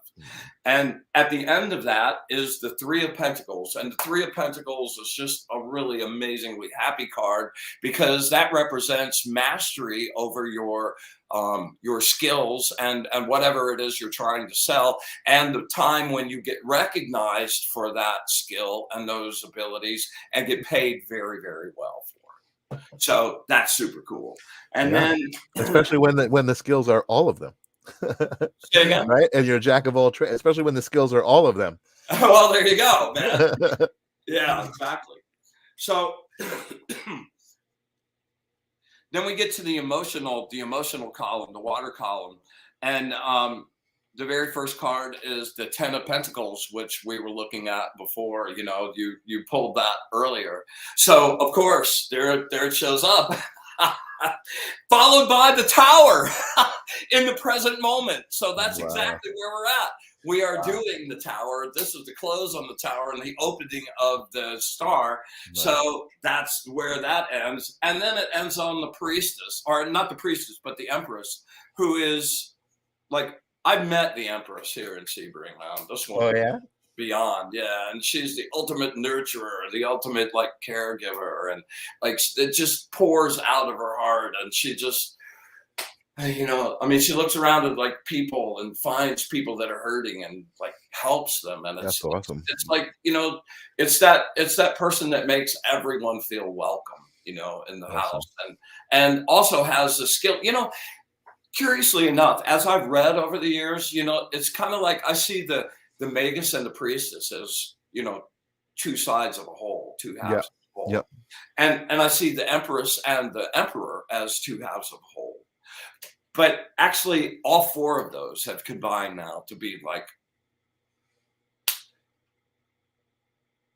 And at the end of that is the 3 of Pentacles. And the 3 of Pentacles is just a really amazingly happy card, because that represents mastery over your skills and whatever it is you're trying to sell, and the time when you get recognized for that skill and those abilities and get paid very, very well for it. So that's super cool. And then especially when the skills are all of them. Right? And you're a jack of all trades, especially when the skills are all of them. Well, there you go, man. Yeah, exactly. So then we get to the emotional column, the water column. And the very first card is the 10 of Pentacles, which we were looking at before. You know, you pulled that earlier. So of course, there it shows up. Followed by the Tower in the present moment. So that's exactly where we're at. We are doing the Tower. This is the close on the Tower and the opening of the Star. So that's where that ends. And then it ends on the Priestess, or not the Priestess, but the Empress, who is like, I met the Empress here in Sebring. This one. Oh, yeah? Beyond, yeah. And she's the ultimate nurturer, the ultimate like caregiver, and like it just pours out of her heart. And she just, you know, I mean, she looks around at like people and finds people that are hurting and like helps them. And it's awesome. It's like, you know, it's that person that makes everyone feel welcome, you know, in the house, and also has the skill, you know. Curiously enough, as I've read over the years, you know, it's kind of like I see the Magus and the Priestess as, you know, 2 sides of a whole, 2 halves of a whole. And I see the Empress and the Emperor as 2 halves of a whole. But actually, all 4 of those have combined now to be like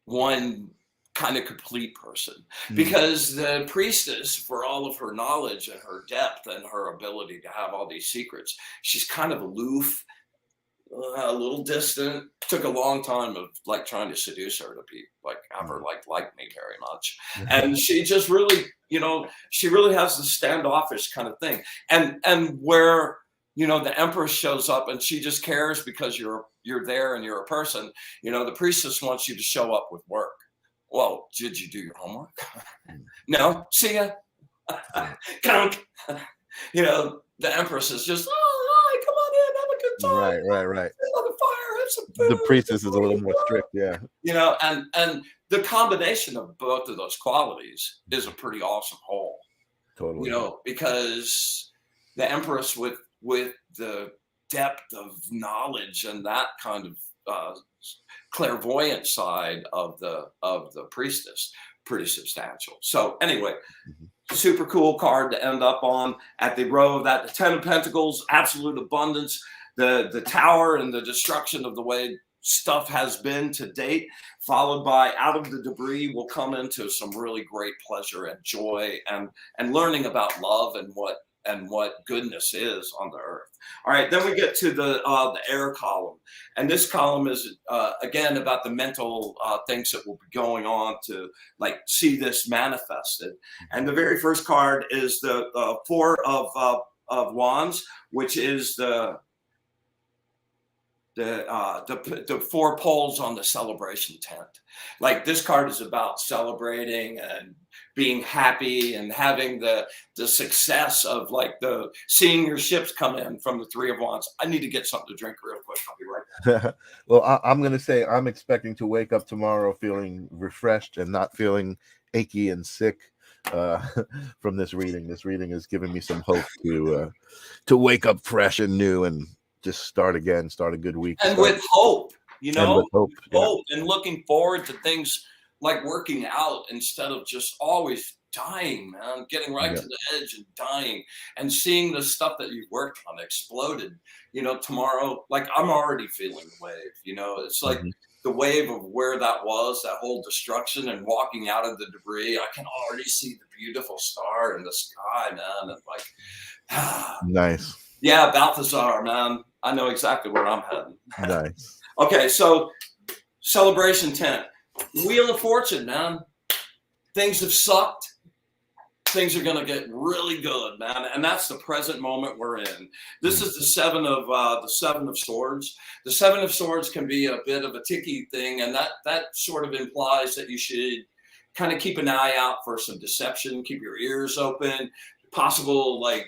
one kind of complete person, because the Priestess, for all of her knowledge and her depth and her ability to have all these secrets, she's kind of aloof, a little distant. Took a long time of like trying to seduce her to be like have her like me very much, and she just really, you know, she really has the standoffish kind of thing, and where, you know, the Empress shows up and she just cares because you're there and you're a person. You know, the Priestess wants you to show up with work. Well, did you do your homework? No. See ya. You know, the Empress is just, hi, come on in, have a good time. Right. On the fire, have some food. The Priestess is a little more strict, yeah. You know, and the combination of both of those qualities is a pretty awesome whole. Totally. You know, because the Empress with the depth of knowledge and that kind of clairvoyant side of the Priestess, pretty substantial. So anyway, super cool card to end up on. At the row of that, the 10 of Pentacles, absolute abundance, the Tower and the destruction of the way stuff has been to date, followed by out of the debris will come into some really great pleasure and joy and learning about love and what goodness is on the earth. All right, then we get to the air column, and this column is again about the mental things that will be going on to like see this manifested. And the very first card is the 4 of Wands, which is the 4 poles on the celebration tent. Like this card is about celebrating and being happy and having the success of like seeing your ships come in from the 3 of Wands. I need to get something to drink real quick. I'll be right back. Well, I'm going to say I'm expecting to wake up tomorrow feeling refreshed and not feeling achy and sick from this reading. This reading has given me some hope to wake up fresh and new and just start again, start a good week. And with hope, you know, with hope, and looking forward to things like working out instead of just always dying, man, getting right to the edge and dying and seeing the stuff that you worked on exploded, you know, tomorrow. Like I'm already feeling the wave, you know, it's like the wave of where that was, that whole destruction, and walking out of the debris, I can already see the beautiful star in the sky, man. And like, nice. Yeah, Balthazar, man. I know exactly where I'm heading. Nice. Okay, so celebration tent. Wheel of Fortune, man. Things have sucked. Things are going to get really good, man. And that's the present moment we're in. This is the seven of swords. The seven of swords can be a bit of a ticky thing. And that sort of implies that you should kind of keep an eye out for some deception, keep your ears open, possible like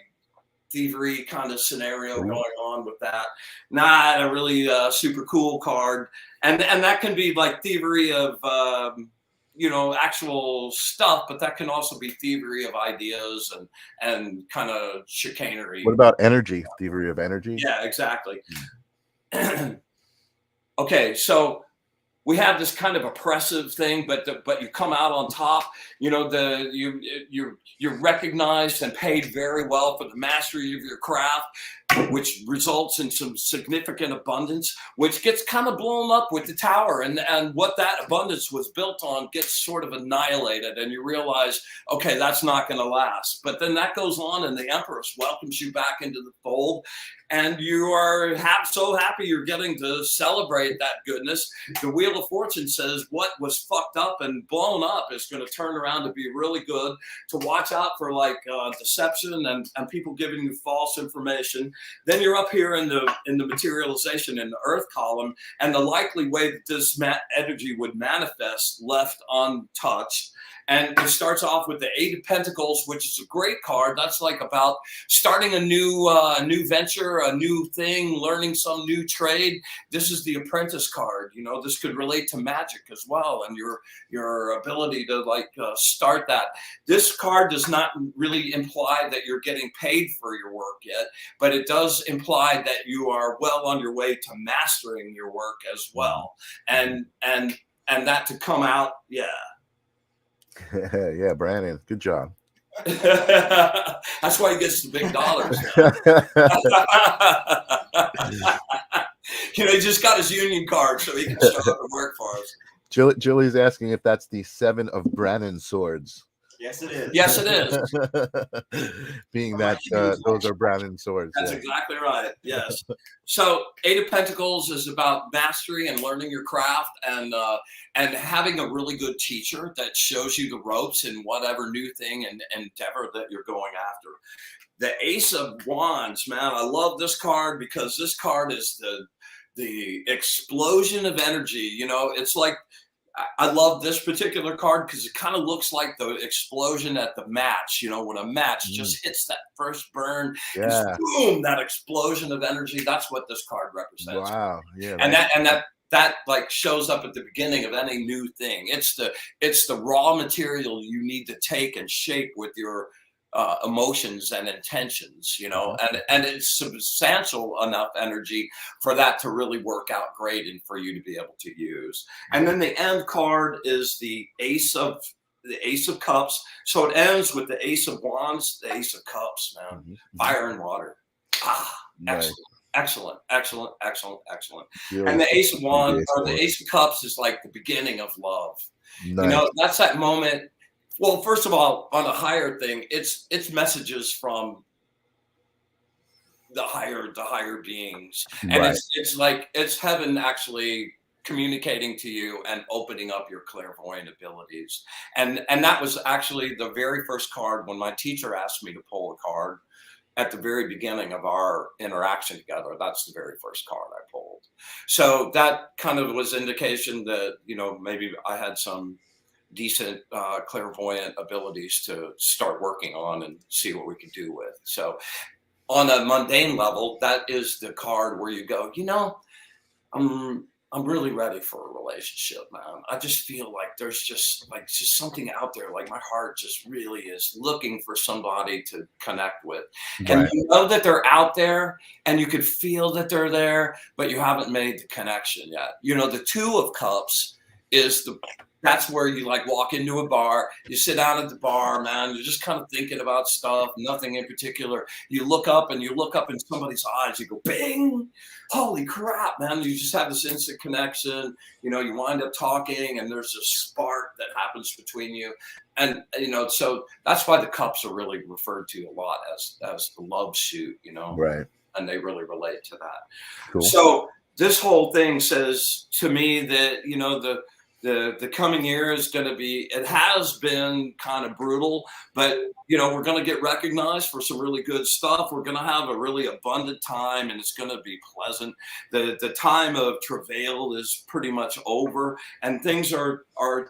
thievery kind of scenario going on with that. Not a really super cool card. And that can be like thievery of, actual stuff, but that can also be thievery of ideas and kind of chicanery. What about energy? Thievery of energy? Yeah, exactly. Okay, so we have this kind of oppressive thing, but you come out on top. You're recognized and paid very well for the mastery of your craft, which results in some significant abundance, which gets kind of blown up with the tower, and what that abundance was built on gets sort of annihilated, and you realize, okay, that's not going to last. But then that goes on, and the Empress welcomes you back into the fold, and you are so happy you're getting to celebrate that goodness. The Wheel of Fortune says what was fucked up and blown up is going to turn around to be really good. To watch out for like deception and people giving you false information. Then you're up here in the materialization in the Earth column, and the likely way that this energy would manifest left untouched. And it starts off with the Eight of Pentacles, which is a great card. That's like about starting a new venture, a new thing, learning some new trade. This is the Apprentice card. This could relate to magic as well, and your ability to start that. This card does not really imply that you're getting paid for your work yet, but it does imply that you are well on your way to mastering your work as well. And that to come out, yeah. Yeah, Brandon, good job. That's why he gets the big dollars. He just got his union card so he can show up and work for us. Julie's asking if that's the seven of Brannon swords. Yes, it is. Yes, it is. Being that those are Brannon swords. That's exactly right. Yes. So Eight of Pentacles is about mastery and learning your craft and having a really good teacher that shows you the ropes in whatever new thing and endeavor that you're going after. The Ace of Wands, man, I love this card because this card is the explosion of energy. It's like, I love this particular card because it kind of looks like the explosion at the match, when a match just hits that first burn, and boom, that explosion of energy. That's what this card represents. Wow. Yeah. And that like shows up at the beginning of any new thing. It's the raw material you need to take and shape with your emotions and intentions, and it's substantial enough energy for that to really work out great and for you to be able to use. And then the end card is the Ace of Cups. So it ends with the Ace of Wands, the Ace of Cups, man. Fire and water. Nice. Excellent. Really, and the Ace of Wands or the Ace of Cups is like the beginning of love. nice. That's that moment. Well, first of all, on a higher thing, it's messages from the higher beings, and Right. it's heaven actually communicating to you and opening up your clairvoyant abilities. And that was actually the very first card when my teacher asked me to pull a card at the very beginning of our interaction together. That's the very first card I pulled. So that kind of was indication that maybe I had some decent clairvoyant abilities to start working on and see what we could do with. So on a mundane level, that is the card where you go, I'm really ready for a relationship, man. I just feel like there's just something out there. Like my heart just really is looking for somebody to connect with. Right. And you know that they're out there and you could feel that they're there, but you haven't made the connection yet. The Two of Cups is that's where you like walk into a bar, you sit down at the bar, man, you're just kind of thinking about stuff, nothing in particular. You look up in somebody's eyes, you go, bing, holy crap, man. You just have this instant connection. You know, you wind up talking and there's a spark that happens between you. And, you know, so that's why the cups are really referred to a lot as the love shoot, you know, Right. and they really relate to that. Cool. So this whole thing says to me that, you know, the coming year is going to be, it has been kind of brutal, but, you know, we're going to get recognized for some really good stuff. We're going to have a really abundant time and it's going to be pleasant. The time of travail is pretty much over and things are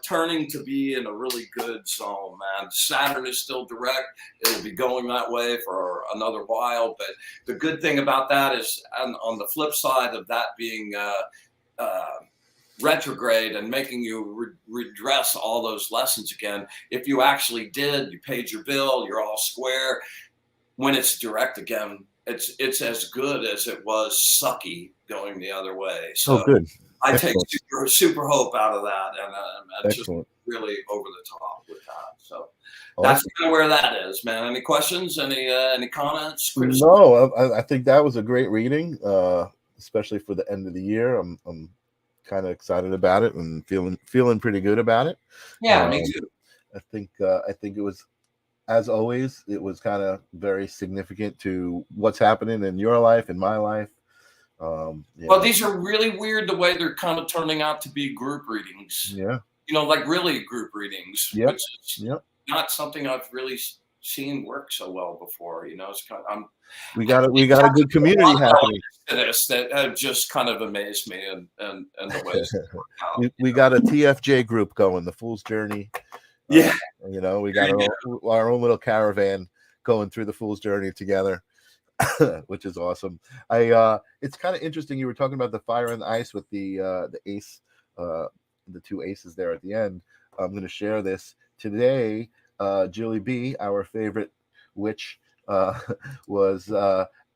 turning to be in a really good zone, man. Saturn is still direct. It'll be going that way for another while. But the good thing about that is on the flip side of that being, retrograde and making you redress all those lessons again. If you actually did, you paid your bill, you're all square. When it's direct again, it's as good as it was sucky going the other way. So good. I Excellent. take super hope out of that, and just Excellent. really over the top with that. So Awesome. that's kind of where that is, man. Any questions? Any comments? Criticism? No, I think that was a great reading, especially for the end of the year. I'm kind of excited about it and feeling pretty good about it. Yeah, me too. I think it was, as always, it was kind of very significant to what's happening in your life, in my life. Well, these are really weird the way they're kind of turning out to be group readings. Yeah. You know, like really group readings, Yep. which is not something I've really seen work so well before. You know, it's kind of, we got a good community happening. This that have just kind of amazed me and the ways that work out. We got a TFJ group going, the Fool's Journey. Yeah. You know, we got our own little caravan going through the Fool's Journey together, which is awesome. It's kind of interesting. You were talking about the fire and the ice with the ace, the two aces there at the end. I'm going to share this today. Julie B, our favorite witch, was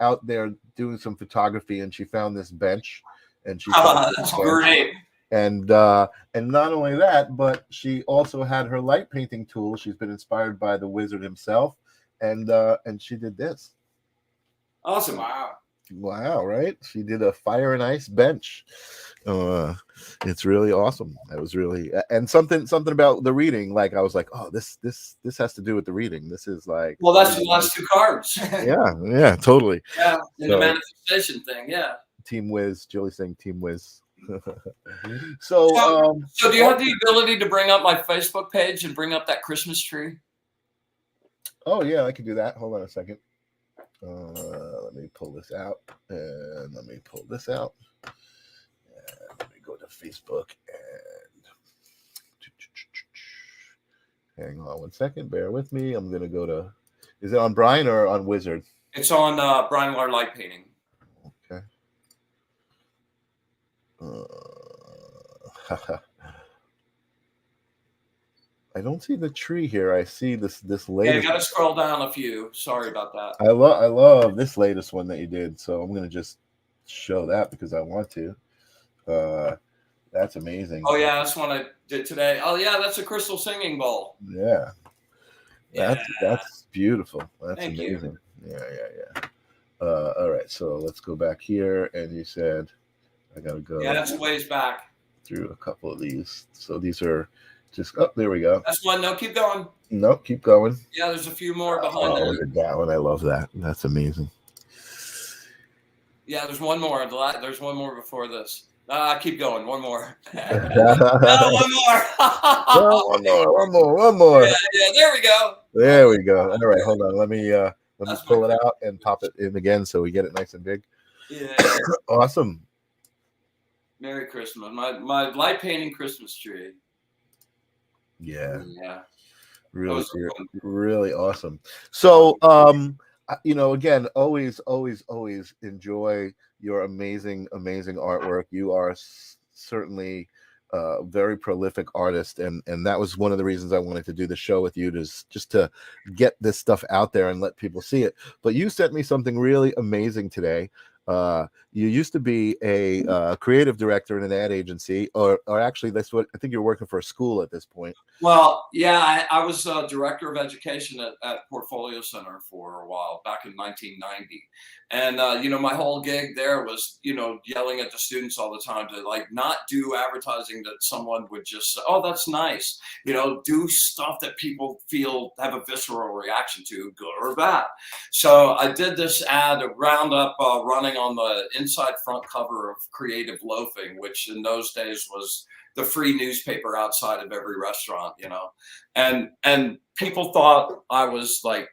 out there doing some photography, and she found this bench, and she That's great. and not only that, but she also had her light painting tool. She's been inspired by the wizard himself, and she did this. Awesome. Wow, right? She did a fire and ice bench. It's really awesome. It was really, and something about the reading. Like I was like, oh, this has to do with the reading. This is like, well, that's the last two cards. yeah, totally. Yeah, in the manifestation thing. Yeah. Team Whiz, Julie saying Team Whiz. So do you have the ability to bring up my Facebook page and bring up that Christmas tree? Oh yeah, I can do that. Hold on a second. Let me pull this out, and let me pull this out. And let me go to Facebook and hang on one second. Bear with me. I'm gonna go to. Is it on Brian or on Wizard? It's on Brian Lar Light Painting. Okay. I don't see the tree here. I see this latest. Yeah, you got to scroll down a few. Sorry about that. I love this latest one that you did. So I'm gonna just show that because I want to. That's amazing. Oh yeah, that's one I did today. Oh yeah, that's a crystal singing bowl. Yeah. That's beautiful. That's Thank amazing. You. Yeah. All right, so let's go back here. And you said I gotta go. Yeah, that's a ways back. Through a couple of these. So these are just there we go. That's one. No, keep going. No, keep going. Yeah, there's a few more behind there. Look at that one. I love that. That's amazing. Yeah, there's one more. There's one more before this. Keep going. One more. One more. Yeah, there we go. There we go. All right, hold on. Let me pull it out and pop it in again so we get it nice and big. Yeah. Awesome. Merry Christmas. My light painting Christmas tree. Yeah. Yeah. Really awesome. So again, always enjoy your amazing artwork. You are certainly a very prolific artist, and that was one of the reasons I wanted to do the show with you, just to get this stuff out there and let people see it. But you sent me something really amazing today. You used to be a creative director in an ad agency, or actually, that's what I think you're working for a school at this point. Well, yeah, I was director of education at Portfolio Center for a while back in 1990. And, my whole gig there was, yelling at the students all the time to like not do advertising that someone would just say, oh, that's nice. Do stuff that people have a visceral reaction to, good or bad. So I did this ad, a roundup running on the inside front cover of Creative Loafing, which in those days was the free newspaper outside of every restaurant, and people thought I was like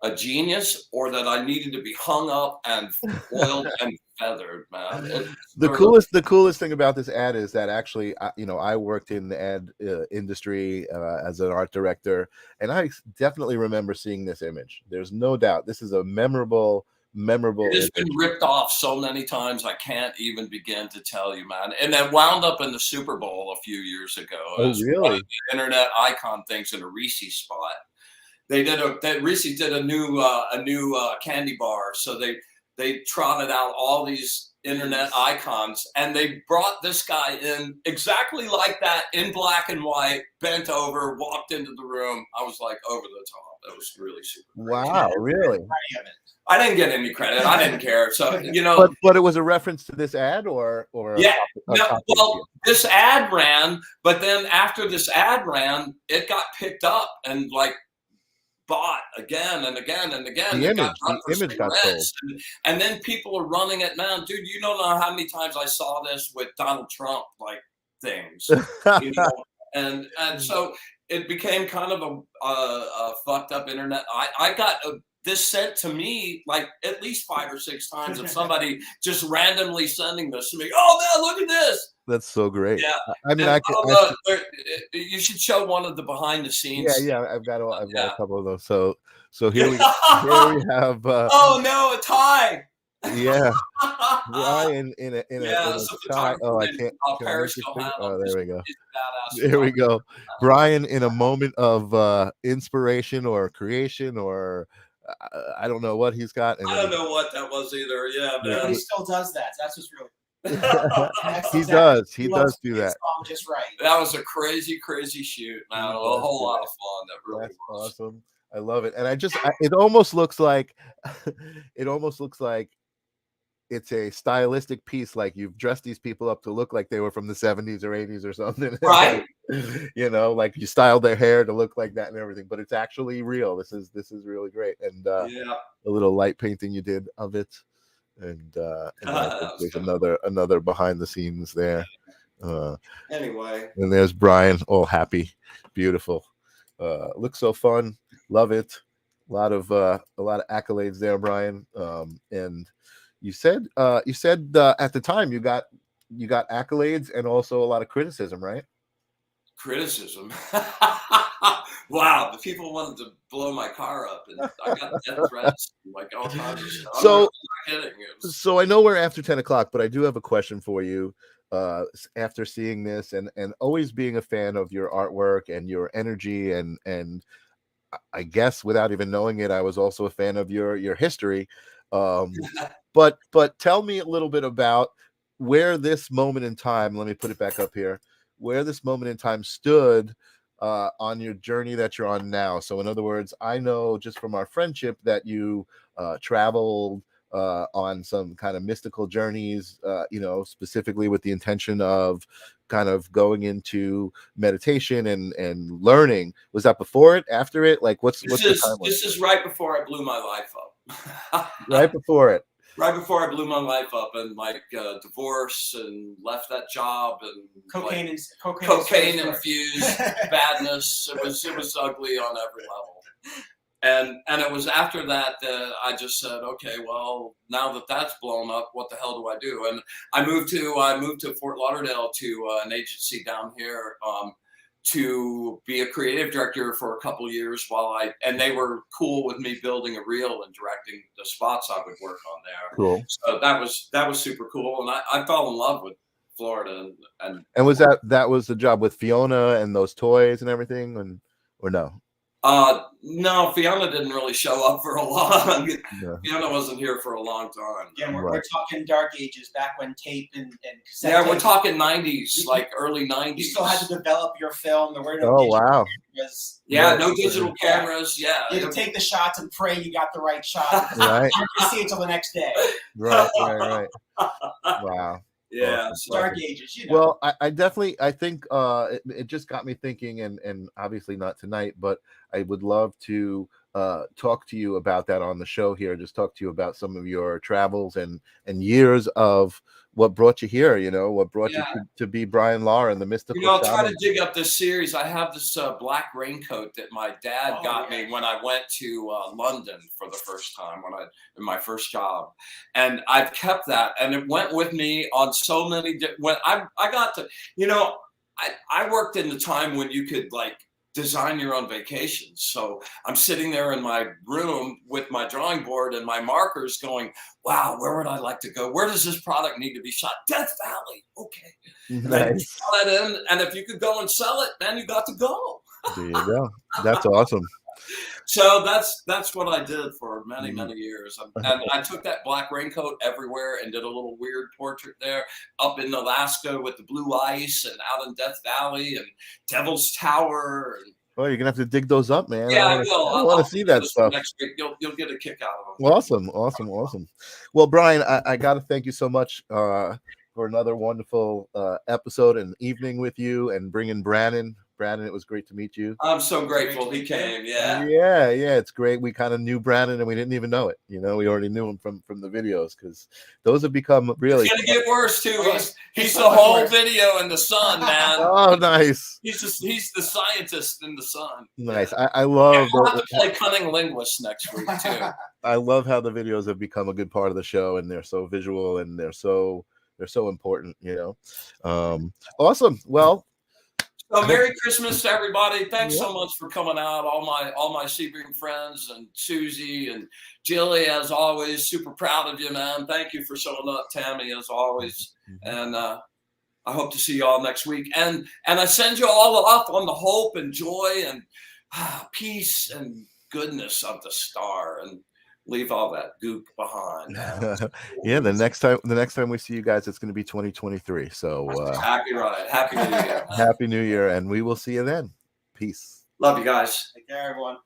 a genius or that I needed to be hung up and oiled and feathered, man. The coolest thing about this ad is that actually, I worked in the ad industry as an art director, and I definitely remember seeing this image. There's no doubt this is a memorable. It has been ripped off so many times I can't even begin to tell you, man. And that wound up in the Super Bowl a few years ago. Oh, really? The internet icon things in a Reese's spot. Reese's did a new candy bar, so they trotted out all these internet icons, and they brought this guy in exactly like that, in black and white, bent over, walked into the room. I was like over the top. That was really super. Wow, really? I didn't get any credit. I didn't care. So but it was a reference to this ad, or yeah. Well, this ad ran, but then after this ad ran, it got picked up and like bought again and again and again. The image got sold. And then people are running it, man, dude. You don't know how many times I saw this with Donald Trump, like things, and so it became kind of a fucked up internet. I got this sent to me like at least 5 or 6 times of somebody just randomly sending this to me. Oh man, look at this. That's so great. Yeah, I mean, you should show one of the behind the scenes. Yeah, I've got a couple of those. So here we have. Oh no, a tie. Yeah, Brian in a tie. Oh, I can't. Oh, there we go. There we go. Brian in a moment of inspiration or creation, or I don't know what he's got. I don't know what that was either. Yeah, man. He still does that. That's what's really. He does do that. Just right. That was a crazy shoot, man. A whole lot of fun. That really was awesome. I love it, and it almost looks like it's a stylistic piece. Like you've dressed these people up to look like they were from the 70s or 80s or something, right? Like you styled their hair to look like that and everything. But it's actually real. This is really great, and a little light painting you did of it. And there's another behind the scenes there. Anyway, and there's Brian, all happy, beautiful. Looks so fun. Love it. A lot of accolades there, Brian. And you said at the time you got accolades and also a lot of criticism, right? Criticism. Wow, the people wanted to blow my car up, and I got death threats, like all kinds of stuff. So I know we're after 10 o'clock, but I do have a question for you. After seeing this and always being a fan of your artwork and your energy, and I guess without even knowing it, I was also a fan of your history. But tell me a little bit about where this moment in time, let me put it back up here, where this moment in time stood on your journey that you're on now. So in other words, I know just from our friendship that you traveled on some kind of mystical journeys, specifically with the intention of kind of going into meditation and learning. Was that before it, after it? Like what's the timeline? This is right before I blew my life up. Right before it. Right before I blew my life up and divorce and left that job and cocaine infused badness. It was ugly on every level. And it was after that I just said, okay, well, now that that's blown up, what the hell do I do? And I moved to Fort Lauderdale to an agency down here to be a creative director for a couple of years and they were cool with me building a reel and directing the spots I would work on there. Cool. So that was super cool, and I fell in love with Florida. And was that was the job with Fiona and those toys and everything, or no? No, Fiona didn't really show up for a long. Yeah. Fiona wasn't here for a long time. Again, we're Right. talking dark ages, back when tape and cassette Yeah, we're tape, talking 90s, like early 90s. you still had to develop your film. There were no Oh, digital wow. cameras. Yeah, Right. no digital cameras. Yeah. You had to take the shots and pray you got the right shot. Right. You didn't see it until the next day. Right. Wow. Yeah. Awesome. So, Dark ages, you know. Well, I definitely, I think it just got me thinking, and obviously not tonight, but I would love to talk to you about that on the show here. Just talk to you about some of your travels and years of what brought you here. You know, what brought you to be Brian Lahr and the mystical. you know, I'll try shaman. to dig up this series. I have this black raincoat that my dad got me when I went to London for the first time, in my first job, and I've kept that, and it went with me on so many. When I got to, you know, I worked in the time when you could like design your own vacations. So I'm sitting there in my room with my drawing board and my markers going, wow, where would I like to go? Where does this product need to be shot? Death Valley. Okay. Nice. And, then and if you could go and sell it, man, you got to go. There you go. That's awesome. So that's what I did for many years. And I took that black raincoat everywhere and did a little weird portrait there up in Alaska with the blue ice and out in Death Valley and Devil's Tower. And, Well, you're gonna have to dig those up, man. yeah, I will. I want to see that stuff. Next week. You'll get a kick out of them. Awesome. Well, Brian, I got to thank you so much for another wonderful episode and evening with you and bringing Brandon. Brandon, it was great to meet you. I'm so grateful he came. Yeah. Yeah, it's great. We kind of knew Brandon and we didn't even know it. You know, we already knew him from the videos because those have become really. It's gonna get worse too. He's the whole video in the sun, man. Oh, nice. He's the scientist in the sun. Nice. I love. We'll have to play cunning linguist next week too. I love how the videos have become a good part of the show, and they're so visual and they're so important. You know, awesome. Well. So Merry Christmas to everybody. Thanks so much for coming out. All my Sebring friends and Susie and Jilly, as always, super proud of you, man. Thank you for showing up, Tammy, as always. And I hope to see you all next week. And I send you all off on the hope and joy and peace and goodness of the star, and leave all that gook behind. Yeah, the next time we see you guys, it's going to be 2023. So happy New Year. Happy New Year, and we will see you then. Peace. Love you guys. Take care, everyone.